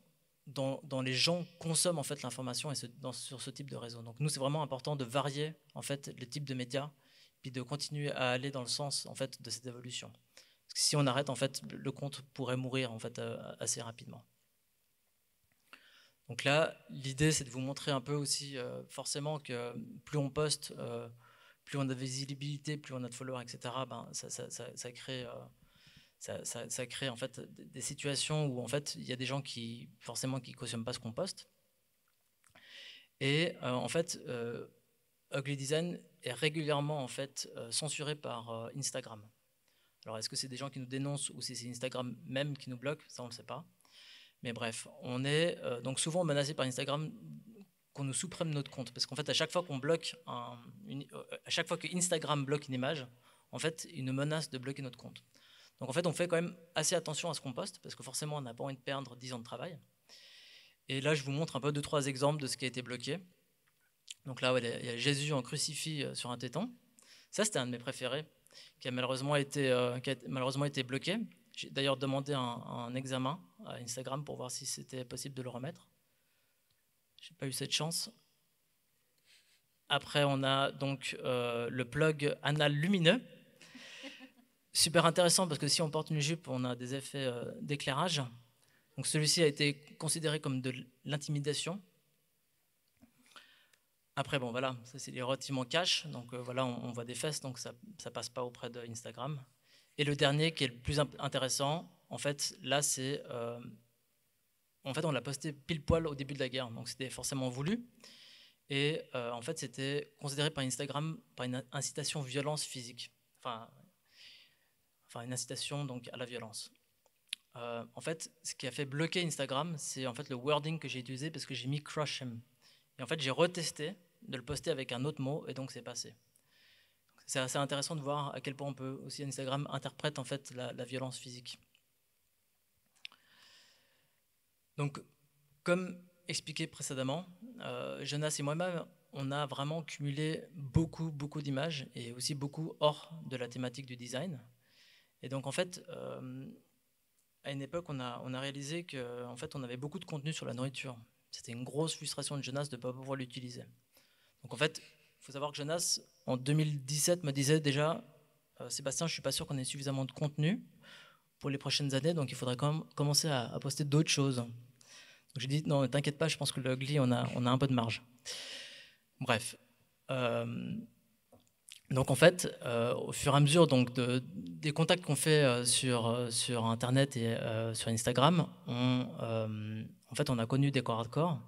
dont les gens consomment en fait l'information sur ce type de réseau. Donc nous, c'est vraiment important de varier en fait les types de médias, puis de continuer à aller dans le sens en fait de cette évolution. Parce que si on arrête, en fait, le compte pourrait mourir en fait assez rapidement. Donc là, l'idée, c'est de vous montrer un peu aussi forcément que plus on poste, plus on a de visibilité, plus on a de followers, etc. Ça crée ça crée en fait des situations où en fait il y a des gens qui forcément qui cautionnent pas ce qu'on poste. Et en fait, Ugly Design est régulièrement en fait censuré par Instagram. Alors est-ce que c'est des gens qui nous dénoncent ou si c'est Instagram même qui nous bloque? Ça on le sait pas. Mais bref, on est donc souvent menacé par Instagram qu'on nous supprime notre compte, parce qu'en fait à chaque fois qu'on bloque à chaque fois que Instagram bloque une image, en fait il nous menace de bloquer notre compte. Donc en fait on fait quand même assez attention à ce qu'on poste, parce que forcément on n'a pas envie de perdre 10 ans de travail. Et là je vous montre un peu 2-3 exemples de ce qui a été bloqué. Donc là il y a Jésus en crucifix sur un téton. Ça c'était un de mes préférés, qui a malheureusement été bloqué. J'ai d'ailleurs demandé un examen à Instagram pour voir si c'était possible de le remettre. Je n'ai pas eu cette chance. Après, on a donc le plug anal lumineux. Super intéressant parce que si on porte une jupe, on a des effets d'éclairage. Donc celui-ci a été considéré comme de l'intimidation. Après, bon voilà, ça c'est relativement cash. Donc voilà, on voit des fesses, donc ça ne passe pas auprès d'Instagram. Et le dernier qui est le plus intéressant, en fait, là c'est... en fait, on l'a posté pile poil au début de la guerre, donc c'était forcément voulu. Et en fait, c'était considéré par Instagram par une incitation violence physique. Enfin une incitation donc, à la violence. En fait, ce qui a fait bloquer Instagram, c'est en fait le wording que j'ai utilisé parce que j'ai mis crush him. Et en fait, j'ai retesté de le poster avec un autre mot et donc c'est passé. C'est assez intéressant de voir à quel point on peut aussi Instagram interprète en fait la violence physique. Donc, comme expliqué précédemment, Jonas et moi-même, on a vraiment cumulé beaucoup d'images et aussi beaucoup hors de la thématique du design. Et donc, en fait, à une époque, on a réalisé qu'en fait, on avait beaucoup de contenu sur la nourriture. C'était une grosse frustration de Jonas de ne pas pouvoir l'utiliser. Donc, en fait, il faut savoir que Jonas, en 2017, me disait déjà Sébastien, je ne suis pas sûr qu'on ait suffisamment de contenu pour les prochaines années, donc il faudrait quand même commencer à poster d'autres choses. Donc j'ai dit non, t'inquiète pas, je pense que le Ugly, on a un peu de marge. Bref. Donc en fait, au fur et à mesure donc, des contacts qu'on fait sur Internet et sur Instagram, en fait, on a connu Décor Hardcore,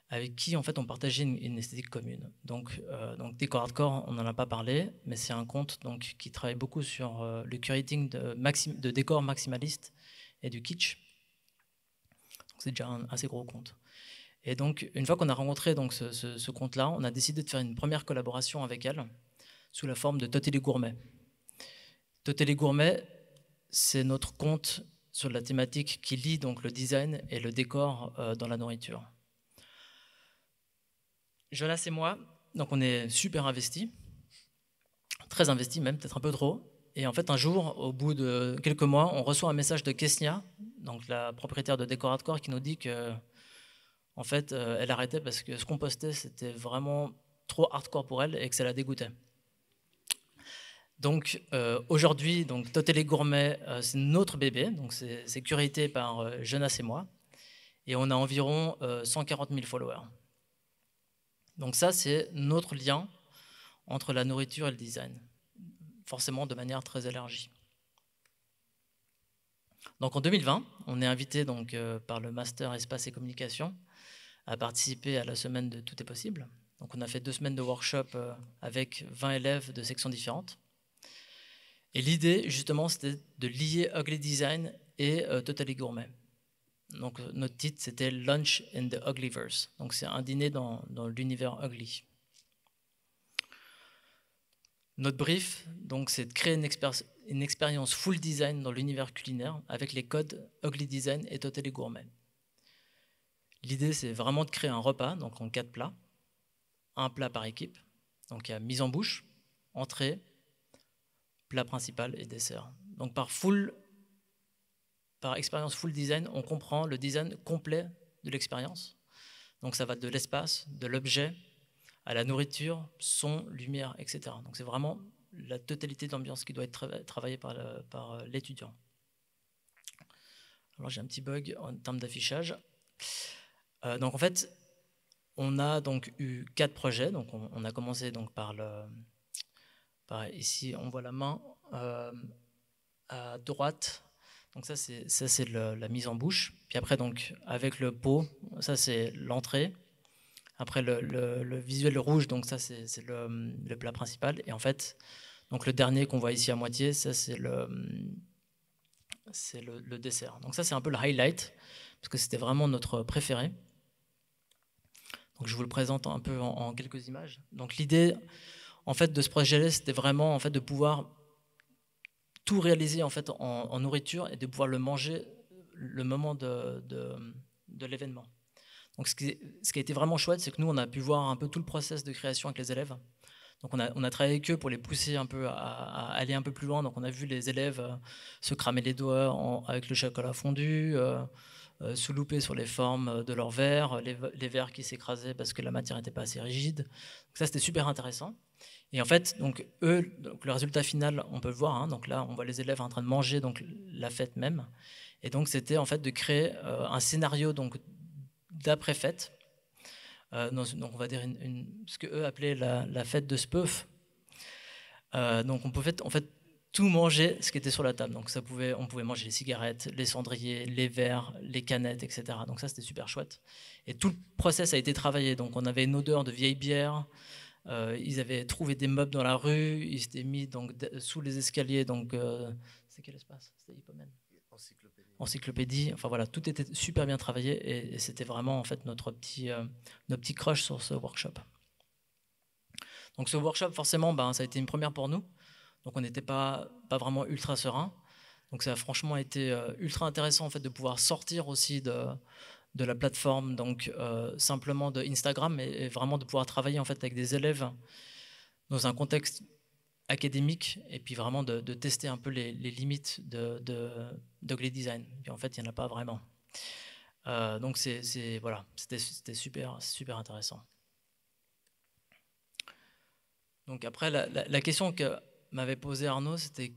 avec qui en fait, on partageait une esthétique commune. Donc Décor Hardcore, on n'en a pas parlé, mais c'est un compte donc, qui travaille beaucoup sur le curating de décors maximalistes et du kitsch. C'est déjà un assez gros compte. Et donc, une fois qu'on a rencontré donc, ce compte-là, on a décidé de faire une première collaboration avec elle, sous la forme de Totally Gourmet. Totally Gourmet, c'est notre compte sur la thématique qui lie donc le design et le décor dans la nourriture. Jonas et moi, donc on est super investis, très investis même, peut-être un peu trop. Et en fait, un jour, au bout de quelques mois, on reçoit un message de Kesnia, donc la propriétaire de Décor Hardcore, qui nous dit que, en fait, elle arrêtait parce que ce qu'on postait, c'était vraiment trop hardcore pour elle et que ça la dégoûtait. Donc aujourd'hui, donc Totally Gourmet, c'est notre bébé, donc c'est curaté par Jonas et moi, et on a environ 140 000 followers. Donc ça, c'est notre lien entre la nourriture et le design, forcément de manière très élargie. Donc en 2020, on est invité donc par le Master Espace et Communication à participer à la semaine de Tout est possible. Donc on a fait 2 semaines de workshop avec 20 élèves de sections différentes. Et l'idée, justement, c'était de lier Ugly Design et Totally Gourmet. Donc, notre titre, c'était Lunch in the Uglyverse. Donc, c'est un dîner dans l'univers ugly. Notre brief, donc, c'est de créer une expérience full design dans l'univers culinaire avec les codes Ugly Design et Totally Gourmet. L'idée, c'est vraiment de créer un repas, donc en 4 plats, un plat par équipe. Donc, il y a mise en bouche, entrée, plat principal et dessert. Donc par expérience full design, on comprend le design complet de l'expérience. Donc ça va de l'espace, de l'objet, à la nourriture, son, lumière, etc. Donc c'est vraiment la totalité de l'ambiance qui doit être travaillée par l'étudiant. Alors j'ai un petit bug en termes d'affichage. Donc en fait, on a donc eu 4 projets. Donc on a commencé donc par ici, on voit la main à droite. Donc ça, c'est la mise en bouche. Puis après, donc, avec le pot, ça, c'est l'entrée. Après, le visuel rouge, donc ça, c'est le plat principal. Et en fait, donc, le dernier qu'on voit ici à moitié, ça, c'est le dessert. Donc ça, c'est un peu le highlight, parce que c'était vraiment notre préféré. Donc je vous le présente un peu en quelques images. Donc l'idée... En fait, de ce projet-là, c'était vraiment en fait, de pouvoir tout réaliser en, fait, en nourriture et de pouvoir le manger le moment de l'événement. Donc, ce qui a été vraiment chouette, c'est que nous, on a pu voir un peu tout le process de création avec les élèves. Donc, on a travaillé avec eux pour les pousser un peu à aller un peu plus loin. Donc, on a vu les élèves se cramer les doigts avec le chocolat fondu, se louper sur les formes de leurs verres, les verres qui s'écrasaient parce que la matière n'était pas assez rigide. Donc, ça, c'était super intéressant. Et en fait, donc, donc, le résultat final, on peut le voir. Hein, donc là, on voit les élèves en train de manger donc, la fête même. Et donc, c'était en fait de créer un scénario d'après-fête. Donc, on va dire ce qu'eux appelaient la fête de Speuf. Donc, on pouvait en fait tout manger ce qui était sur la table. Donc, on pouvait manger les cigarettes, les cendriers, les verres, les canettes, etc. Donc, ça, c'était super chouette. Et tout le process a été travaillé. Donc, on avait une odeur de vieille bière. Ils avaient trouvé des meubles dans la rue, ils s'étaient mis donc, sous les escaliers. Donc, c'est quel espace? C'était Hippomène. Encyclopédie. Enfin voilà, tout était super bien travaillé et c'était vraiment en fait notre petit crush sur ce workshop. Donc ce workshop, forcément, ça a été une première pour nous. Donc on n'était pas vraiment ultra serein. Donc ça a franchement été ultra intéressant en fait de pouvoir sortir aussi de la plateforme, donc simplement de Instagram, et vraiment de pouvoir travailler en fait avec des élèves dans un contexte académique, et puis vraiment de tester un peu les limites d'Ugly Design. Puis en fait, il n'y en a pas vraiment. Donc voilà, c'était super intéressant. Donc après, la question que m'avait posée Arnaud, c'était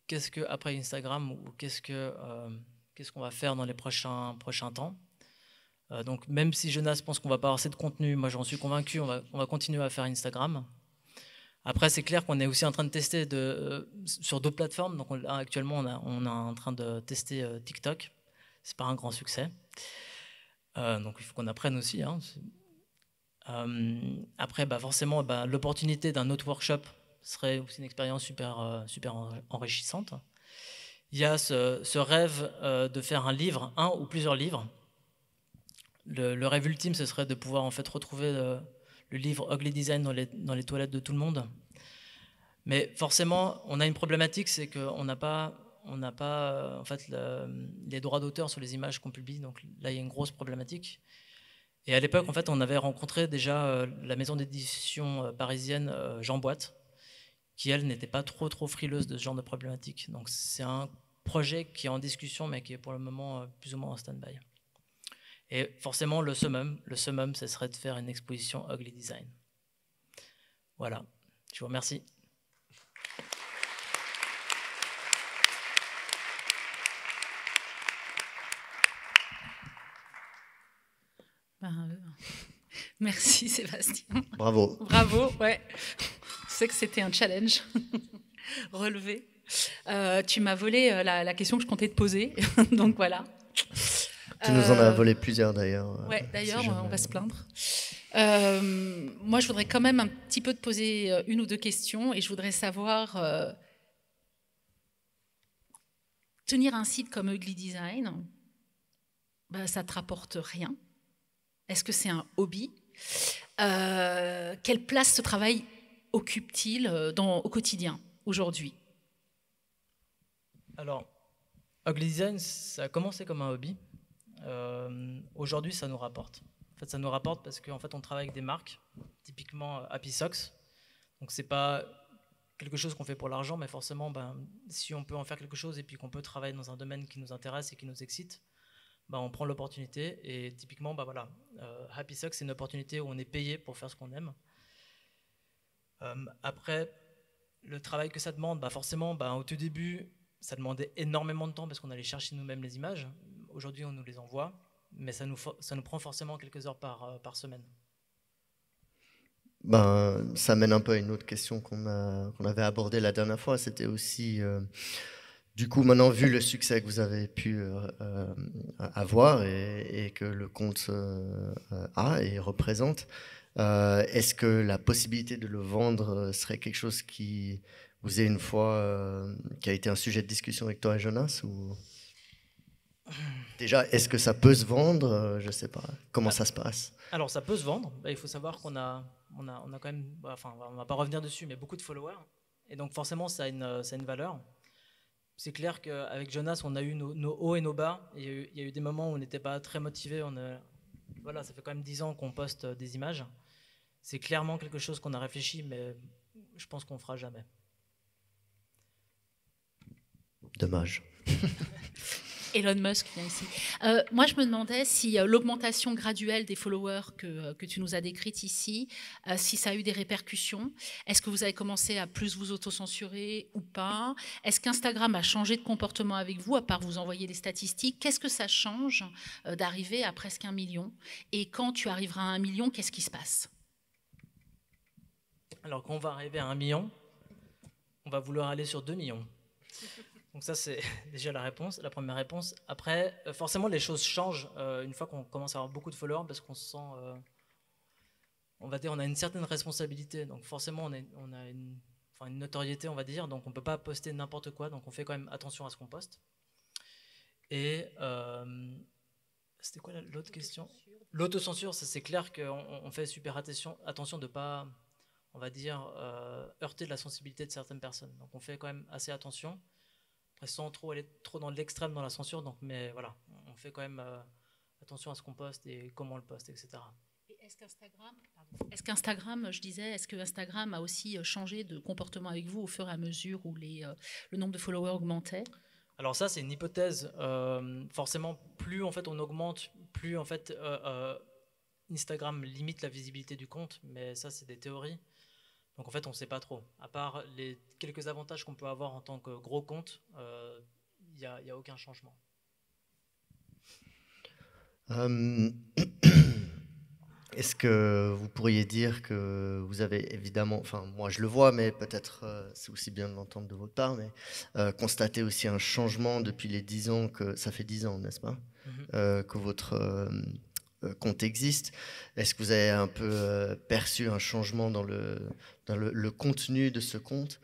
qu'est-ce que après Instagram, ou qu'est-ce qu'on va faire dans les prochains temps. Donc même si Jonas pense qu'on va pas avoir assez de contenu, moi j'en suis convaincu, on va continuer à faire Instagram. Après, c'est clair qu'on est aussi en train de tester sur d'autres plateformes. Donc actuellement, on est en train de tester TikTok. C'est pas un grand succès. Donc il faut qu'on apprenne aussi. Hein. Après, forcément, l'opportunité d'un autre workshop serait aussi une expérience super, super enrichissante. Il y a ce rêve de faire un livre, un ou plusieurs livres. Le rêve ultime, ce serait de pouvoir en fait retrouver le livre Ugly Design dans les toilettes de tout le monde. Mais forcément, on a une problématique, c'est qu'on n'a pas en fait, les droits d'auteur sur les images qu'on publie. Donc là, il y a une grosse problématique. Et à l'époque, en fait, on avait rencontré déjà la maison d'édition parisienne Jean Boîte, qui, elle, n'était pas trop frileuse de ce genre de problématique. Donc c'est un projet qui est en discussion, mais qui est pour le moment plus ou moins en stand-by. Et forcément, le summum, ce serait de faire une exposition Ugly Design. Voilà, je vous remercie. Merci Sébastien. Bravo. Bravo, ouais. Je sais que c'était un challenge relevé. Tu m'as volé la question que je comptais te poser, donc voilà. Tu nous en as volé plusieurs d'ailleurs. Ouais, d'ailleurs, on va se plaindre. Moi, je voudrais quand même un petit peu te poser une ou deux questions et je voudrais savoir, tenir un site comme Ugly Design, ça ne te rapporte rien. Est-ce que c'est un hobby? Quelle place ce travail occupe-t-il au quotidien, aujourd'hui? Alors, Ugly Design, ça a commencé comme un hobby. Aujourd'hui, ça nous rapporte. En fait, ça nous rapporte parce qu'en fait, on travaille avec des marques, typiquement Happy Socks. Donc, c'est pas quelque chose qu'on fait pour l'argent, mais forcément, si on peut en faire quelque chose et puis qu'on peut travailler dans un domaine qui nous intéresse et qui nous excite, on prend l'opportunité. Et typiquement, voilà, Happy Socks, c'est une opportunité où on est payé pour faire ce qu'on aime. Après, le travail que ça demande, forcément, au tout début, ça demandait énormément de temps parce qu'on allait chercher nous-mêmes les images. Aujourd'hui, on nous les envoie, mais ça nous prend forcément quelques heures par semaine. Ça mène un peu à une autre question qu'on avait abordée la dernière fois. C'était aussi, du coup, maintenant, vu le succès que vous avez pu avoir et que le compte a et représente, est-ce que la possibilité de le vendre serait quelque chose qui vous est une fois, qui a été un sujet de discussion avec toi et Jonas ou... Déjà, est-ce que ça peut se vendre? Je ne sais pas. Comment ça se passe? Alors, ça peut se vendre. Il faut savoir qu'on a quand même, on ne va pas revenir dessus, mais beaucoup de followers. Et donc, forcément, ça a une valeur. C'est clair qu'avec Jonas, on a eu nos hauts et nos bas. Il y a eu des moments où on n'était pas très motivés. Voilà, ça fait quand même 10 ans qu'on poste des images. C'est clairement quelque chose qu'on a réfléchi, mais je pense qu'on ne fera jamais. Dommage. Elon Musk vient ici. Moi, je me demandais si l'augmentation graduelle des followers que tu nous as décrite ici, si ça a eu des répercussions. Est-ce que vous avez commencé à plus vous autocensurer ou pas? Est-ce qu'Instagram a changé de comportement avec vous, à part vous envoyer des statistiques? Qu'est-ce que ça change d'arriver à presque 1 million? Et quand tu arriveras à 1 million, qu'est-ce qui se passe? Alors, quand on va arriver à 1 million, on va vouloir aller sur 2 millions. Donc ça, c'est déjà la première réponse. Après, forcément, les choses changent une fois qu'on commence à avoir beaucoup de followers parce qu'on se sent, on va dire, on a une certaine responsabilité. Donc forcément, on a une notoriété, on va dire. Donc on ne peut pas poster n'importe quoi. Donc on fait quand même attention à ce qu'on poste. Et c'était quoi l'autre question? L'autocensure, c'est clair qu'on fait super attention de ne pas, on va dire, heurter la sensibilité de certaines personnes. Donc on fait quand même assez attention. Après, sans aller trop dans l'extrême dans la censure, mais voilà, on fait quand même attention à ce qu'on poste et comment on le poste, etc. Et est-ce qu'Instagram, je disais, est-ce que Instagram a aussi changé de comportement avec vous au fur et à mesure où le nombre de followers augmentait? Alors ça, c'est une hypothèse. Forcément, plus en fait on augmente, plus en fait Instagram limite la visibilité du compte, mais ça, c'est des théories. Donc en fait, on ne sait pas trop. À part les quelques avantages qu'on peut avoir en tant que gros compte, il n'y a aucun changement. est-ce que vous pourriez dire que vous avez évidemment, enfin moi je le vois, mais peut-être c'est aussi bien de l'entendre de votre part, mais constaté aussi un changement depuis les 10 ans, que ça fait 10 ans, n'est-ce pas, que votre compte existe. Est-ce que vous avez un peu perçu un changement dans le contenu de ce compte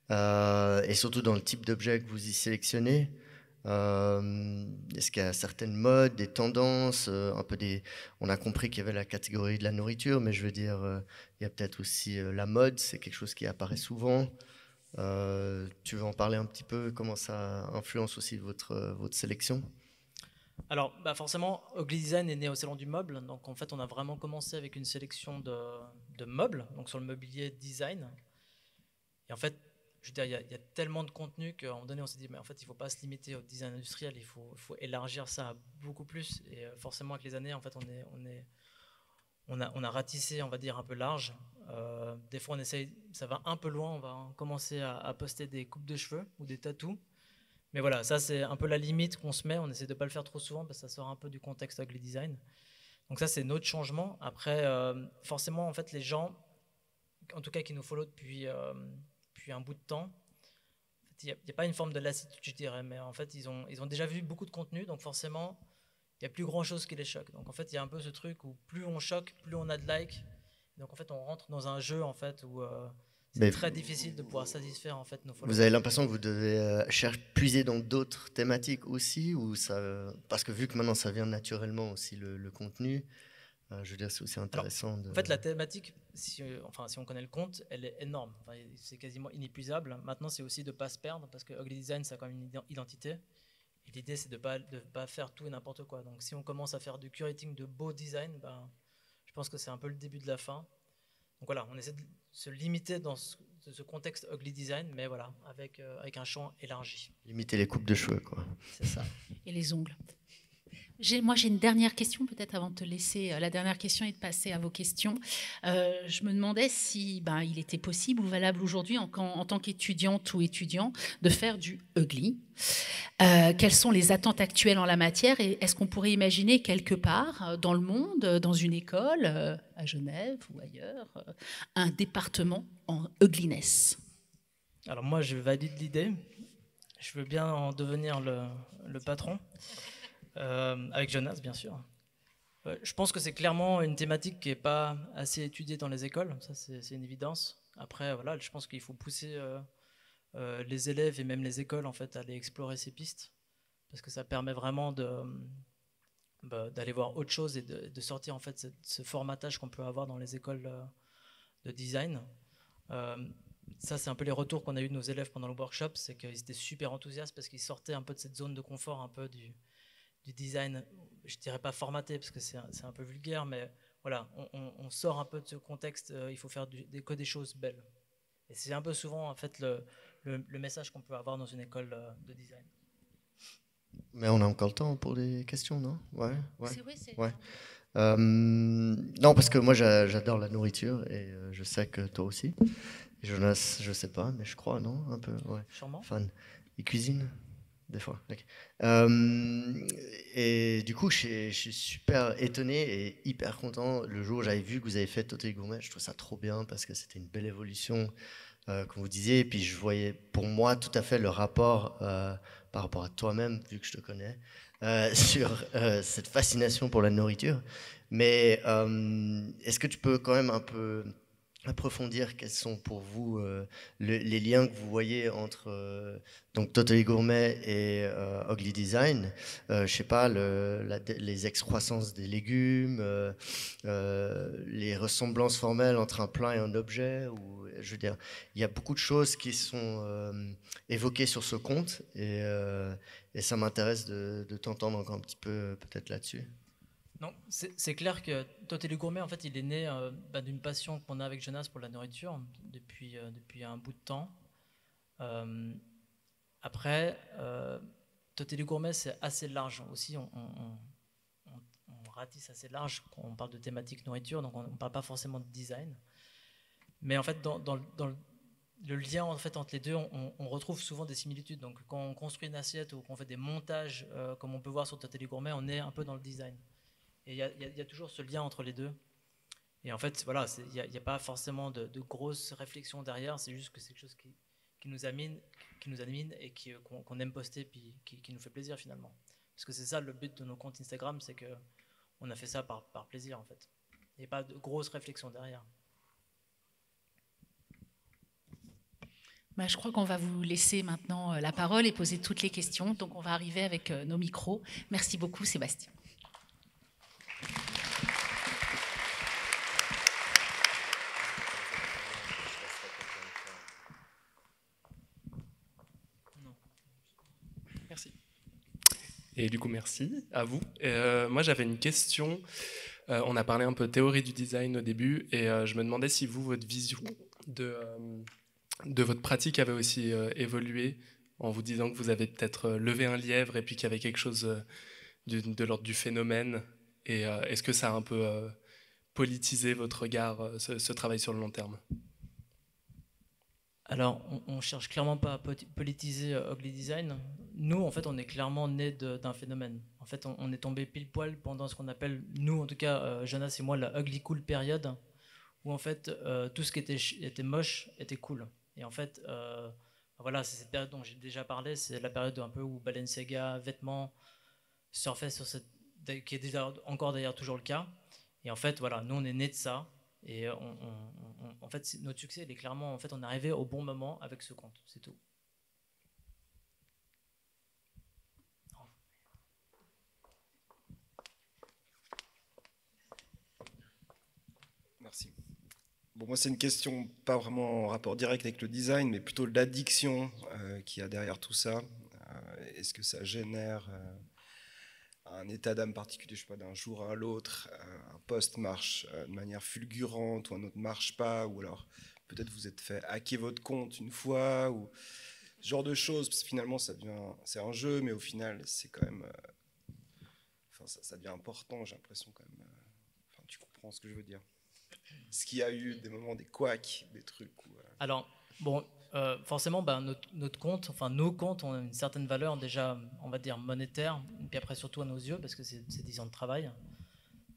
et surtout dans le type d'objet que vous y sélectionnez? Est-ce qu'il y a certaines modes, des tendances, on a compris qu'il y avait la catégorie de la nourriture, mais je veux dire, il y a peut-être aussi la mode, c'est quelque chose qui apparaît souvent. Tu veux en parler un petit peu, comment ça influence aussi votre sélection? Alors, forcément, Ugly Design est né au Salon du Meuble, donc en fait, on a vraiment commencé avec une sélection de meubles, donc sur le mobilier design. Et en fait, je veux dire, il y a tellement de contenu qu'à un moment donné, on s'est dit, mais en fait, il ne faut pas se limiter au design industriel, il faut élargir ça à beaucoup plus. Et forcément, avec les années, en fait, on a ratissé, on va dire, un peu large. Des fois, on essaye, ça va un peu loin, on va commencer à poster des coupes de cheveux ou des tatous. Mais voilà, ça, c'est un peu la limite qu'on se met. On essaie de ne pas le faire trop souvent parce que ça sort un peu du contexte Ugly Design. Donc ça, c'est notre changement. Après, forcément, en fait, les gens, en tout cas qui nous follow depuis un bout de temps, il n'y a pas une forme de lassitude, je dirais, mais en fait, ils ont déjà vu beaucoup de contenu, donc forcément, il n'y a plus grand-chose qui les choque. Donc en fait, il y a un peu ce truc où plus on choque, plus on a de likes. Donc en fait, on rentre dans un jeu en fait où c'est très difficile de pouvoir satisfaire en fait nos followers. Vous avez l'impression que vous devez puiser dans d'autres thématiques aussi, parce que vu que maintenant ça vient naturellement aussi le contenu, je veux dire, c'est aussi intéressant. Alors, en fait, la thématique, si on connaît le compte, elle est énorme. Enfin, c'est quasiment inépuisable. Maintenant, c'est aussi de ne pas se perdre, parce que Ugly Design, ça a quand même une identité. Et l'idée, c'est de pas faire tout et n'importe quoi. Donc, si on commence à faire du curating de beau design, je pense que c'est un peu le début de la fin. Donc voilà, on essaie de se limiter dans ce contexte Ugly Design, mais voilà, avec un champ élargi. Limiter les coupes de cheveux, quoi. C'est ça. Et les ongles. Moi, j'ai une dernière question, peut-être avant de te laisser la dernière question et de passer à vos questions. Je me demandais si il était possible ou valable aujourd'hui, en tant qu'étudiante ou étudiant, de faire du ugly. Quelles sont les attentes actuelles en la matière et est-ce qu'on pourrait imaginer quelque part dans le monde, dans une école, à Genève ou ailleurs, un département en ugliness? Alors moi, je valide l'idée. Je veux bien en devenir le patron. Avec Jonas, bien sûr. Je pense que c'est clairement une thématique qui n'est pas assez étudiée dans les écoles, ça c'est une évidence. Après, voilà, je pense qu'il faut pousser les élèves et même les écoles en fait, à aller explorer ces pistes, parce que ça permet vraiment d'aller voir autre chose et de sortir en fait ce formatage qu'on peut avoir dans les écoles de design. Ça, c'est un peu les retours qu'on a eu de nos élèves pendant le workshop, c'est qu'ils étaient super enthousiastes parce qu'ils sortaient un peu de cette zone de confort, un peu du design, je dirais pas formaté parce que c'est un peu vulgaire, mais voilà, on sort un peu de ce contexte, il faut faire que des choses belles. Et c'est un peu souvent en fait le message qu'on peut avoir dans une école de design. Mais on a encore le temps pour des questions, non? Ouais. C'est vrai, c'est... Ouais. Non, parce que moi j'adore la nourriture et je sais que toi aussi. Et Jonas, je sais pas, mais je crois, non? Un peu, ouais. Sûrement. Fan. Il cuisine? Des fois. Okay. Et du coup, je suis super étonné et hyper content. Le jour où j'avais vu que vous avez fait Totally Gourmet, je trouve ça trop bien parce que c'était une belle évolution, comme vous disiez. Et puis je voyais pour moi tout à fait le rapport par rapport à toi-même, vu que je te connais, sur cette fascination pour la nourriture. Mais est-ce que tu peux quand même un peu approfondir quels sont pour vous les liens que vous voyez entre donc Totally Gourmet et Ugly Design, je sais pas, les excroissances des légumes, les ressemblances formelles entre un plat et un objet, ou je veux dire, il y a beaucoup de choses qui sont évoquées sur ce compte et ça m'intéresse de t'entendre encore un petit peu peut-être là-dessus. Non, c'est clair que Totally Gourmet, en fait, il est né d'une passion qu'on a avec Jonas pour la nourriture depuis un bout de temps. Après, Totally Gourmet, c'est assez large aussi. On ratisse assez large quand on parle de thématique nourriture, donc on ne parle pas forcément de design. Mais en fait, dans le lien en fait, entre les deux, on retrouve souvent des similitudes. Donc, quand on construit une assiette ou qu'on fait des montages, comme on peut voir sur Totally Gourmet, on est un peu dans le design. Et il y a toujours ce lien entre les deux. Et en fait, voilà, il n'y a pas forcément de grosses réflexions derrière, c'est juste que c'est quelque chose qui nous anime et qu'on aime poster, puis qui nous fait plaisir finalement. Parce que c'est ça le but de nos comptes Instagram, c'est qu'on a fait ça par plaisir en fait. Il n'y a pas de grosses réflexions derrière. Je crois qu'on va vous laisser maintenant la parole et poser toutes les questions. Donc on va arriver avec nos micros. Merci beaucoup Sébastien. Merci. Et du coup, merci à vous. Moi, j'avais une question. On a parlé un peu théorie du design au début, et je me demandais si vous, votre vision de votre pratique avait aussi évolué, en vous disant que vous avez peut-être levé un lièvre et puis qu'il y avait quelque chose de l'ordre du phénomène. Et est-ce que ça a un peu politisé votre regard, ce travail sur le long terme? Alors, on cherche clairement pas à politiser Ugly Design. Nous, en fait, on est clairement né d'un phénomène. En fait, on est tombé pile poil pendant ce qu'on appelle, nous en tout cas, Jonas et moi, la Ugly Cool période, où en fait, tout ce qui était moche était cool. Et en fait, voilà, c'est cette période dont j'ai déjà parlé, c'est la période un peu où Balenciaga, vêtements, surfaient sur qui est déjà encore d'ailleurs toujours le cas. Et en fait, voilà, nous, on est né de ça. Et en fait, notre succès, il est clairement, en fait, on est arrivé au bon moment avec ce compte, c'est tout. Merci. Bon, moi, c'est une question pas vraiment en rapport direct avec le design, mais plutôt l'addiction qu'il y a derrière tout ça. Est-ce que ça génère un état d'âme particulier, je sais pas, d'un jour à l'autre, un post marche de manière fulgurante ou un autre marche pas, ou alors peut-être vous êtes fait hacker votre compte une fois, ou ce genre de choses, parce que finalement c'est un jeu, mais au final c'est quand même, ça devient important, j'ai l'impression quand même, tu comprends ce que je veux dire. Est-ce qu'il y a eu des moments, des couacs, des trucs où, Alors, bon, forcément, notre compte, enfin nos comptes ont une certaine valeur déjà, on va dire monétaire, et puis après surtout à nos yeux, parce que c'est 10 ans de travail.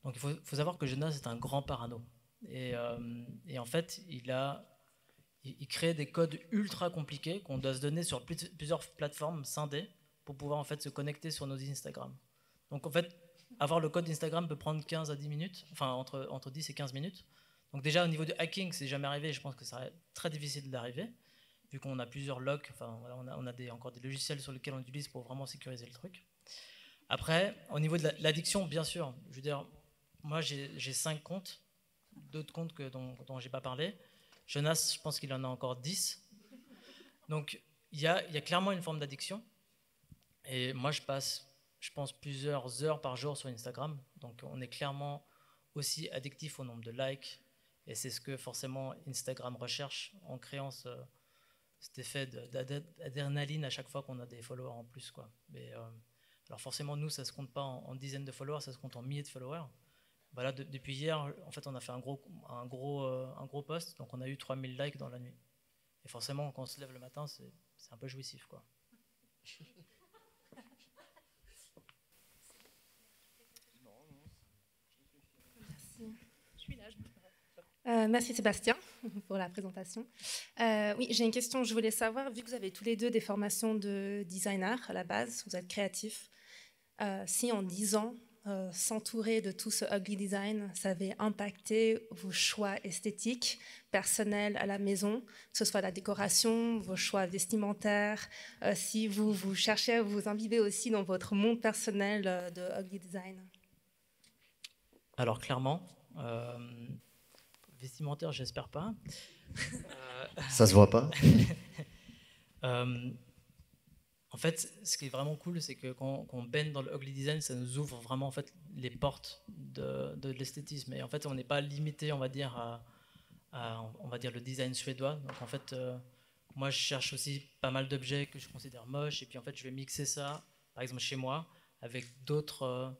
Donc il faut savoir que Jonas est un grand parano. Et en fait, il crée des codes ultra compliqués qu'on doit se donner sur plusieurs plateformes scindées pour pouvoir en fait se connecter sur nos Instagram. Donc en fait, avoir le code Instagram peut prendre 15 à 10 minutes, enfin entre 10 et 15 minutes. Donc déjà au niveau du hacking, c'est jamais arrivé, je pense que ça serait très difficile d'arriver, vu qu'on a plusieurs locks, enfin on a encore des logiciels sur lesquels on utilise pour vraiment sécuriser le truc. Après, au niveau de l'addiction, bien sûr, je veux dire, moi j'ai 5 comptes, d'autres comptes dont j'ai pas parlé. Jonas, je pense qu'il en a encore 10. Donc il y a clairement une forme d'addiction. Et moi je passe, je pense, plusieurs heures par jour sur Instagram. Donc on est clairement aussi addictif au nombre de likes. Et c'est ce que forcément Instagram recherche en créant cet effet d'adrénaline à chaque fois qu'on a des followers en plus, quoi. Mais, alors forcément, nous, ça ne se compte pas en dizaines de followers, ça se compte en milliers de followers. Voilà, depuis hier, en fait, on a fait un gros post, donc on a eu 3000 likes dans la nuit. Et forcément, quand on se lève le matin, c'est un peu jouissif, quoi. Merci Sébastien pour la présentation. Oui, j'ai une question. Je voulais savoir, vu que vous avez tous les deux des formations de designer à la base, vous êtes créatifs, si en 10 ans, s'entourer de tout ce ugly design, ça avait impacté vos choix esthétiques, personnels à la maison, que ce soit la décoration, vos choix vestimentaires, si vous cherchez à vous imbiber aussi dans votre monde personnel de ugly design. Alors clairement, vestimentaire, j'espère pas. Ça se voit pas. En fait, ce qui est vraiment cool, c'est que quand on baigne dans le ugly design, ça nous ouvre vraiment en fait les portes de l'esthétisme. Et en fait, on n'est pas limité, on va dire, on va dire le design suédois. Donc en fait, moi, je cherche aussi pas mal d'objets que je considère moches, et puis en fait, je vais mixer ça, par exemple chez moi, avec d'autres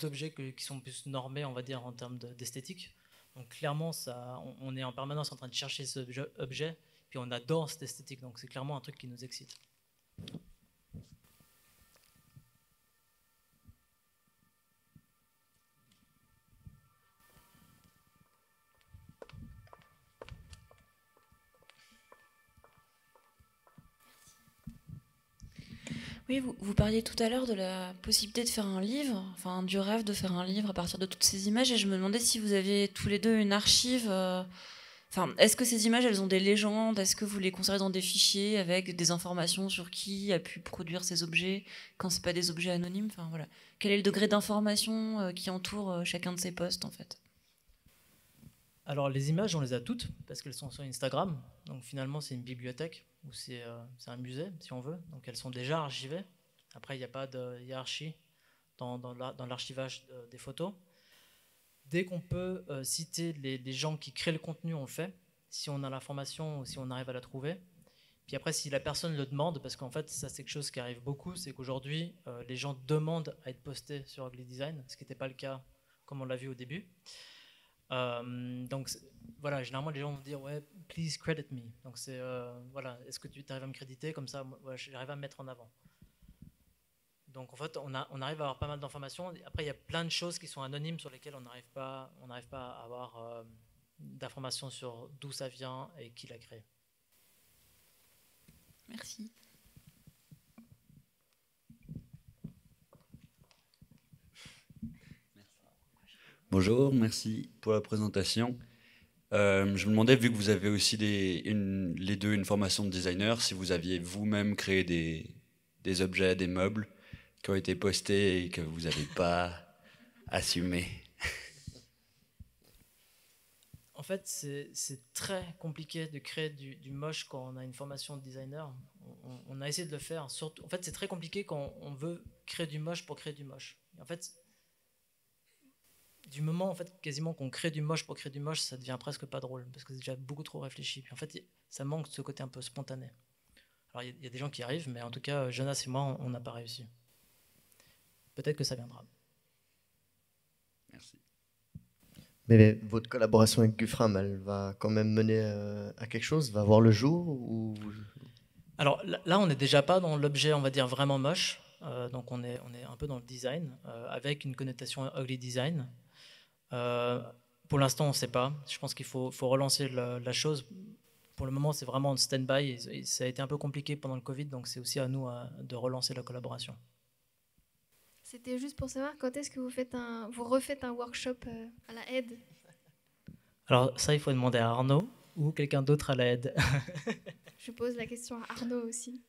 objets qui sont plus normés, on va dire, en termes d'esthétique. Donc clairement, on est en permanence en train de chercher ce objet, puis on adore cette esthétique. Donc c'est clairement un truc qui nous excite. Oui, vous parliez tout à l'heure de la possibilité de faire un livre, enfin du rêve de faire un livre à partir de toutes ces images, et je me demandais si vous aviez tous les deux une archive. Enfin, est-ce que ces images, elles ont des légendes? Est-ce que vous les conservez dans des fichiers avec des informations sur qui a pu produire ces objets quand c'est pas des objets anonymes? Enfin voilà, quel est le degré d'information qui entoure chacun de ces posts en fait? Alors les images, on les a toutes parce qu'elles sont sur Instagram. Donc finalement, c'est une bibliothèque ou c'est un musée si on veut. Donc elles sont déjà archivées. Après, il n'y a pas de hiérarchie dans l'archivage des photos. Dès qu'on peut citer les gens qui créent le contenu, on le fait. Si on a l'information ou si on arrive à la trouver. Puis après, si la personne le demande, parce qu'en fait, ça c'est quelque chose qui arrive beaucoup, c'est qu'aujourd'hui, les gens demandent à être postés sur Ugly Design, ce qui n'était pas le cas comme on l'a vu au début. Donc voilà, généralement les gens vont dire ouais, please credit me. Donc c'est voilà, est-ce que tu arrives à me créditer comme ça, ouais, j'arrive à me mettre en avant. Donc en fait, on arrive à avoir pas mal d'informations. Après, il y a plein de choses qui sont anonymes sur lesquelles on n'arrive pas à avoir d'informations sur d'où ça vient et qui l'a créé. Merci. Bonjour, merci pour la présentation. Je me demandais, vu que vous avez aussi les deux une formation de designer, si vous aviez vous-même créé des objets, des meubles qui ont été postés et que vous n'avez pas assumé. En fait, c'est très compliqué de créer du moche quand on a une formation de designer. On a essayé de le faire. Surtout, en fait, c'est très compliqué quand on veut créer du moche pour créer du moche. Et en fait, du moment, en fait, quasiment qu'on crée du moche pour créer du moche, ça devient presque pas drôle, parce que c'est déjà beaucoup trop réfléchi. Puis en fait, ça manque de ce côté un peu spontané. Alors, il y a des gens qui arrivent, mais en tout cas, Jonas et moi, on n'a pas réussi. Peut-être que ça viendra. Merci. Mais votre collaboration avec Gufram, elle va quand même mener à quelque chose? Va voir le jour ou... Alors là, on n'est déjà pas dans l'objet, on va dire, vraiment moche. Donc on est un peu dans le design, avec une connotation ugly design. Pour l'instant, on ne sait pas. Je pense qu'il faut relancer la chose. Pour le moment, c'est vraiment en stand-by. Et ça a été un peu compliqué pendant le Covid, donc c'est aussi à nous de relancer la collaboration. C'était juste pour savoir quand est-ce que vous refaites un workshop à la aide. Alors ça, il faut demander à Arnaud ou quelqu'un d'autre à la aide. Je pose la question à Arnaud aussi.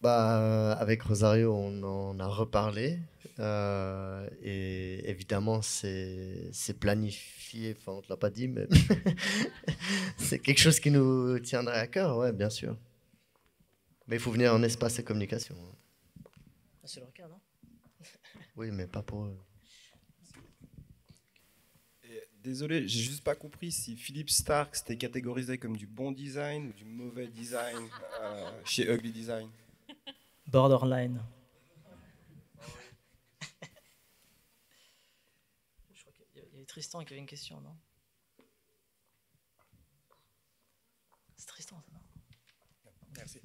Avec Rosario, on en a reparlé. Et évidemment, c'est planifié. Enfin, on ne te l'a pas dit, mais c'est quelque chose qui nous tiendrait à cœur, ouais, bien sûr. Mais il faut venir en espace et communication. C'est le cas, non? Oui, mais pas pour eux. Désolé, j'ai juste pas compris si Philippe Stark c'était catégorisé comme du bon design ou du mauvais design chez Ugly Design. Borderline. Je crois qu'il y avait Tristan qui avait une question, non? C'est Tristan, ça, non? Merci.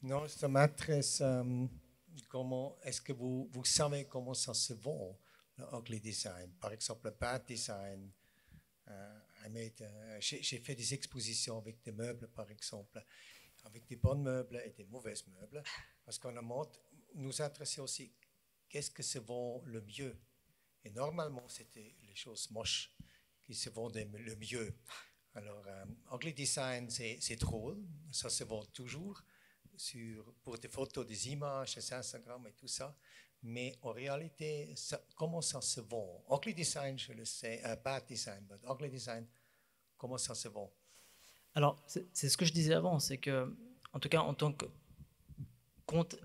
Non, ça m'intéresse. Comment est-ce que vous savez comment ça se vend, le ugly design? Par exemple, le bad design. J'ai fait des expositions avec des meubles, par exemple, avec des bons meubles et des mauvais meubles, parce qu'on nous intéressait aussi qu'est-ce que se vend le mieux. Et normalement, c'était les choses moches qui se vendaient le mieux. Alors, ugly design, c'est drôle, ça se vend toujours pour des photos, des images, des Instagram et tout ça. Mais en réalité, comment ça se vend? Ugly design, je le sais, bad design, but ugly design, comment ça se vend? Alors, c'est ce que je disais avant, c'est que, en tout cas, en tant que compte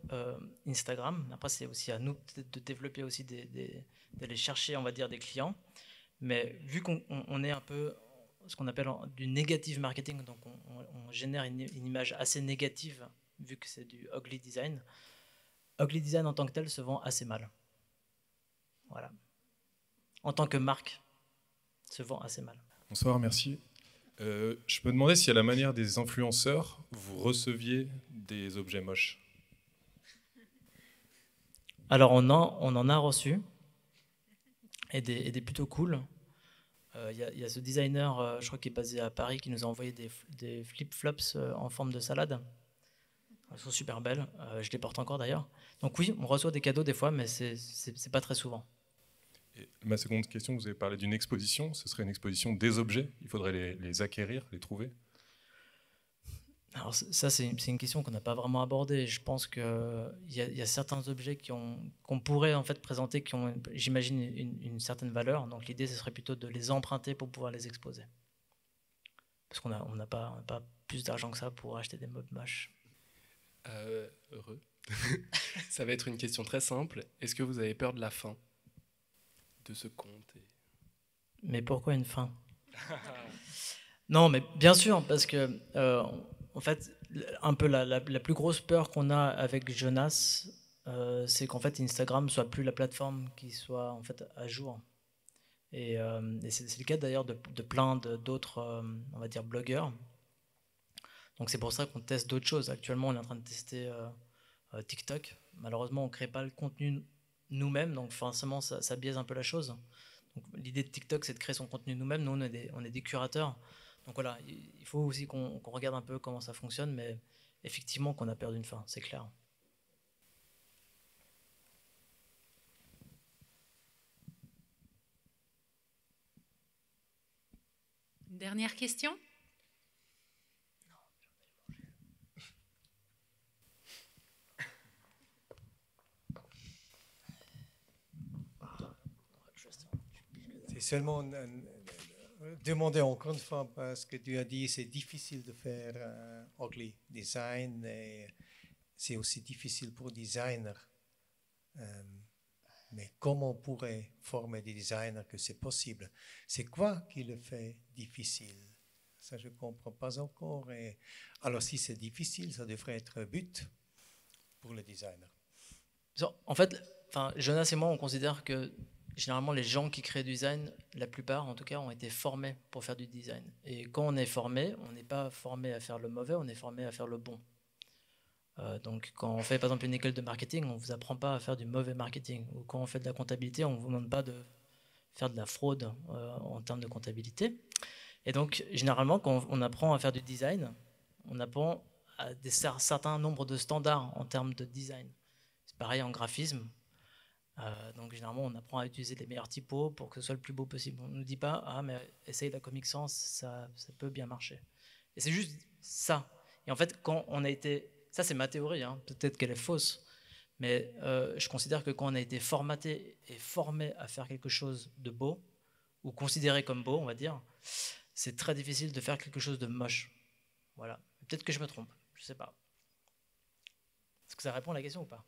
Instagram, après c'est aussi à nous de développer aussi, d'aller chercher, on va dire, des clients. Mais vu qu'on est un peu ce qu'on appelle du negative marketing, donc on génère une image assez négative, vu que c'est du ugly design. Ugly design en tant que tel se vend assez mal. Voilà. En tant que marque, se vend assez mal. Bonsoir, merci. Je me demandais si à la manière des influenceurs, vous receviez des objets moches. Alors on en a reçu, et des plutôt cool. Il y a ce designer, je crois qu'il est basé à Paris, qui nous a envoyé des flip-flops en forme de salade. Elles sont super belles. Je les porte encore d'ailleurs. Donc oui, on reçoit des cadeaux des fois, mais c'est pas très souvent. Et ma seconde question, vous avez parlé d'une exposition. Ce serait une exposition des objets. Il faudrait les acquérir, les trouver. Alors ça, c'est une question qu'on n'a pas vraiment abordée. Je pense qu'il y a certains objets qu'on pourrait en fait présenter qui ont, j'imagine, une certaine valeur. Donc l'idée, ce serait plutôt de les emprunter pour pouvoir les exposer. Parce qu'on n'a pas plus d'argent que ça pour acheter des meubles moches. Heureux. Ça va être une question très simple. Est-ce que vous avez peur de la fin de ce conte Mais pourquoi une fin? Non, mais bien sûr, parce que en fait, un peu la plus grosse peur qu'on a avec Jonas, c'est qu'en fait Instagram soit plus la plateforme qui soit en fait à jour. Et c'est le cas d'ailleurs de plein d'autres, on va dire, blogueurs. Donc c'est pour ça qu'on teste d'autres choses. Actuellement, on est en train de tester TikTok. Malheureusement, on ne crée pas le contenu nous-mêmes, donc forcément, ça biaise un peu la chose. L'idée de TikTok, c'est de créer son contenu nous-mêmes. Nous, on est des curateurs. Donc voilà, il faut aussi qu'on regarde un peu comment ça fonctionne, mais effectivement qu'on a perdu une fin, c'est clair. Une dernière question? C'est seulement demander encore une fois, parce que tu as dit c'est difficile de faire ugly design et c'est aussi difficile pour designers. Mais comment on pourrait former des designers que c'est possible? C'est quoi qui le fait difficile? Ça, je ne comprends pas encore. Et alors, si c'est difficile, ça devrait être un but pour le designer. En fait, Jonas et moi, on considère que généralement, les gens qui créent du design, la plupart en tout cas, ont été formés pour faire du design. Et quand on est formé, on n'est pas formé à faire le mauvais, on est formé à faire le bon. Donc quand on fait par exemple une école de marketing, on ne vous apprend pas à faire du mauvais marketing. Ou quand on fait de la comptabilité, on ne vous demande pas de faire de la fraude en termes de comptabilité. Et donc généralement, quand on apprend à faire du design, on apprend à un certain nombre de standards en termes de design. C'est pareil en graphisme. Donc généralement, on apprend à utiliser les meilleurs typos pour que ce soit le plus beau possible. On ne nous dit pas « Ah, mais essaye la Comic Sans, ça peut bien marcher. » Et c'est juste ça. Et en fait, quand on a été... Ça, c'est ma théorie, hein. Peut-être qu'elle est fausse, mais je considère que quand on a été formaté et formé à faire quelque chose de beau, ou considéré comme beau, on va dire, c'est très difficile de faire quelque chose de moche. Voilà. Peut-être que je me trompe, je ne sais pas. Est-ce que ça répond à la question ou pas?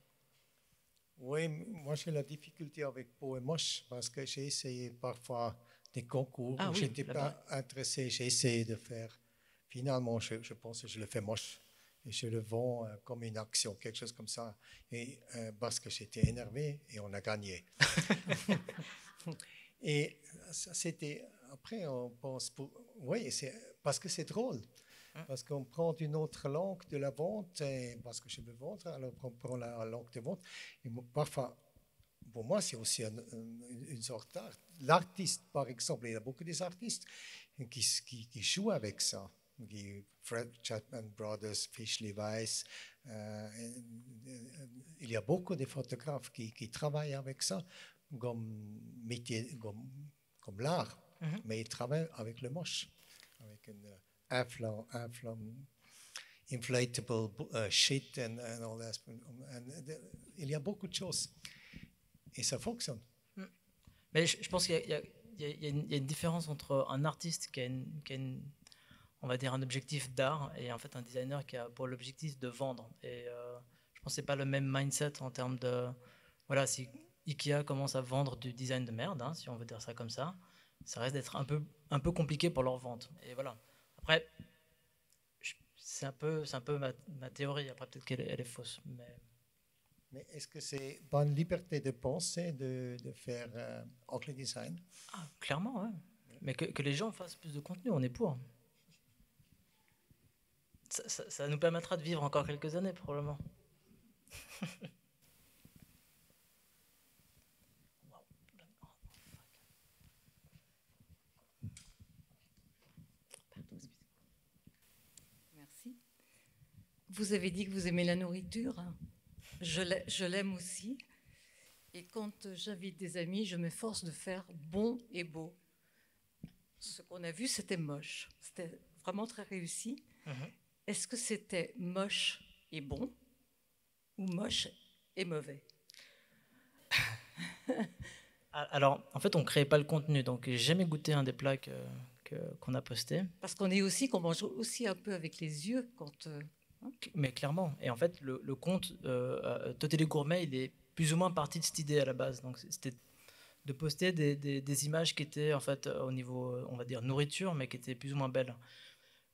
Oui, moi j'ai la difficulté avec beau et moche parce que j'ai essayé parfois des concours où je n'étais pas intéressé. J'ai essayé de faire. Finalement, je pense que je le fais moche et je le vends comme une action, quelque chose comme ça. Et parce que j'étais énervé et on a gagné. Et ça, c'était. Après, on pense. Oui, parce que c'est drôle. Parce qu'on prend une autre langue de la vente, et parce que je veux vendre, alors on prend la langue de vente. Et parfois, pour moi, c'est aussi une sorte d'art. L'artiste, par exemple, il y a beaucoup d'artistes qui jouent avec ça. Fred Chapman Brothers, Fish Levi's. Il y a beaucoup de photographes qui travaillent avec ça comme métier, comme l'art. Mais ils travaillent avec le moche, avec une inflatable sheet and all that. Il y a beaucoup de choses. Et ça fonctionne. Mais je pense qu'il y a une différence entre un artiste qui a on va dire un objectif d'art et en fait un designer qui a pour l'objectif de vendre. Et je pense que c'est pas le même mindset en termes de... Voilà, si Ikea commence à vendre du design de merde, hein, si on veut dire ça comme ça risque d'être un peu compliqué pour leur vente. Et voilà. Après, c'est un peu ma théorie. Après, peut-être qu'elle est fausse. Mais est-ce que c'est bonne liberté de penser de faire ugly design? Ah, clairement, oui. Mais que les gens fassent plus de contenu, on est pour. Ça nous permettra de vivre encore quelques années, probablement. Vous avez dit que vous aimez la nourriture. Je l'aime aussi. Et quand j'invite des amis, je m'efforce de faire bon et beau. Ce qu'on a vu, c'était moche. C'était vraiment très réussi. Est-ce que c'était moche et bon ou moche et mauvais? Alors, en fait, on ne créait pas le contenu, donc j'ai jamais goûté un des plats qu'on a posté. Parce qu'on mange aussi un peu avec les yeux quand... Mais clairement. Et en fait, le compte Totally Gourmet, il est plus ou moins parti de cette idée à la base. Donc, c'était de poster des images qui étaient en fait au niveau, on va dire, nourriture, mais qui étaient plus ou moins belles.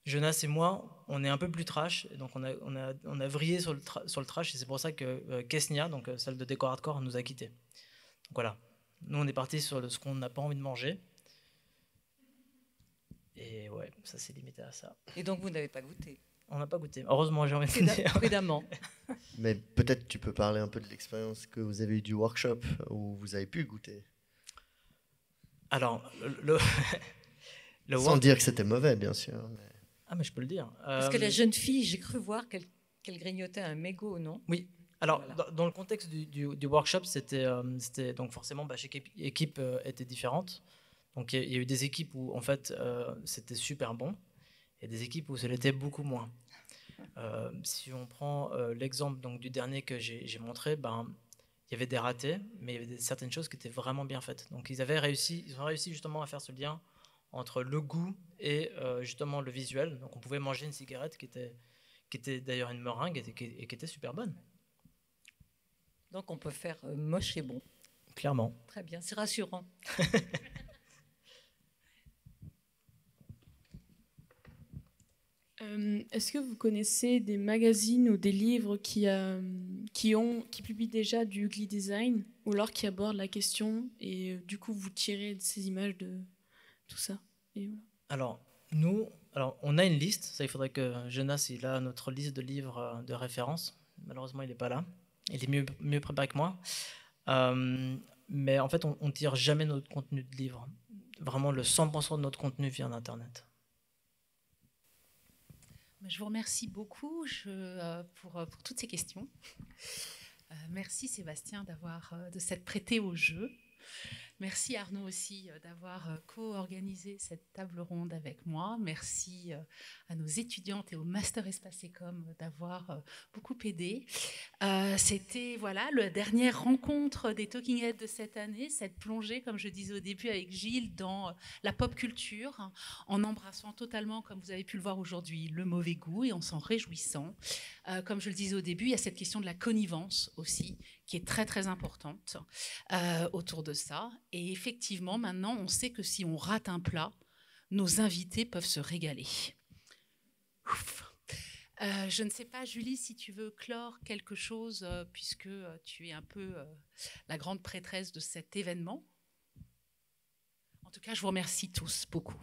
Jonas et moi, on est un peu plus trash, et donc on a vrillé sur le trash, et c'est pour ça que Kesnia, donc celle de Décor Hardcore, nous a quittés. Donc voilà. Nous, on est parti sur ce qu'on n'a pas envie de manger. Et ouais, ça s'est limité à ça. Et donc, vous n'avez pas goûté? On n'a pas goûté. Heureusement, j'ai envie de dire. Prudemment. Mais peut-être tu peux parler un peu de l'expérience que vous avez eue du workshop où vous avez pu goûter. Alors, sans dire que c'était mauvais, bien sûr. Mais... Ah, mais je peux le dire. Parce que la jeune fille, j'ai cru voir qu'elle grignotait un mégot, non? Oui. Alors, voilà. Dans le contexte du workshop, c'était donc forcément, chaque équipe était différente. Donc, il y a eu des équipes où, en fait, c'était super bon, et des équipes où ça l'était beaucoup moins. Si on prend l'exemple donc du dernier que j'ai montré, il y avait des ratés, mais il y avait certaines choses qui étaient vraiment bien faites. Donc, ils ont réussi justement à faire ce lien entre le goût et justement le visuel. Donc, on pouvait manger une cigarette qui était d'ailleurs une meringue et qui était super bonne. Donc, on peut faire moche et bon. Clairement. Très bien, c'est rassurant. Est-ce que vous connaissez des magazines ou des livres qui publient déjà du ugly design ou alors qui abordent la question et du coup vous tirez de ces images de tout ça et voilà. Alors, on a une liste. Ça, il faudrait que Jonas il a notre liste de livres de référence. Malheureusement, il n'est pas là. Il est mieux préparé que moi. Mais en fait, on tire jamais notre contenu de livre. Vraiment, le 100% de notre contenu vient d'Internet. Je vous remercie beaucoup pour toutes ces questions. Merci Sébastien de s'être prêté au jeu. Merci Arnaud aussi d'avoir co-organisé cette table ronde avec moi. Merci à nos étudiantes et au Master Espace Ecom d'avoir beaucoup aidé. C'était la dernière rencontre des Talking Heads de cette année, cette plongée, comme je disais au début avec Gilles, dans la pop culture, en embrassant totalement, comme vous avez pu le voir aujourd'hui, le mauvais goût et en s'en réjouissant. Comme je le disais au début, il y a cette question de la connivence aussi, qui est très très importante autour de ça. Et effectivement, maintenant, on sait que si on rate un plat, nos invités peuvent se régaler. Ouf. Je ne sais pas, Julie, si tu veux clore quelque chose, puisque tu es un peu la grande prêtresse de cet événement. En tout cas, je vous remercie tous beaucoup.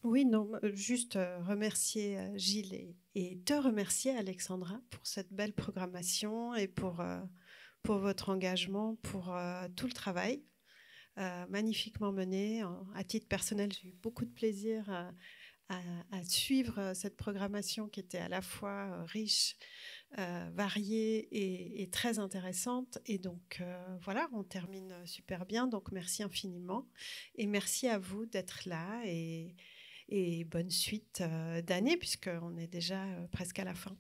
Oui, non, juste remercier Gilles et te remercier, Alexandra, pour cette belle programmation et pour votre engagement, pour tout le travail magnifiquement mené. À titre personnel, j'ai eu beaucoup de plaisir à suivre cette programmation qui était à la fois riche, variée et très intéressante. Et donc, voilà, on termine super bien. Donc, merci infiniment. Et merci à vous d'être là et bonne suite d'année puisqu'on est déjà presque à la fin.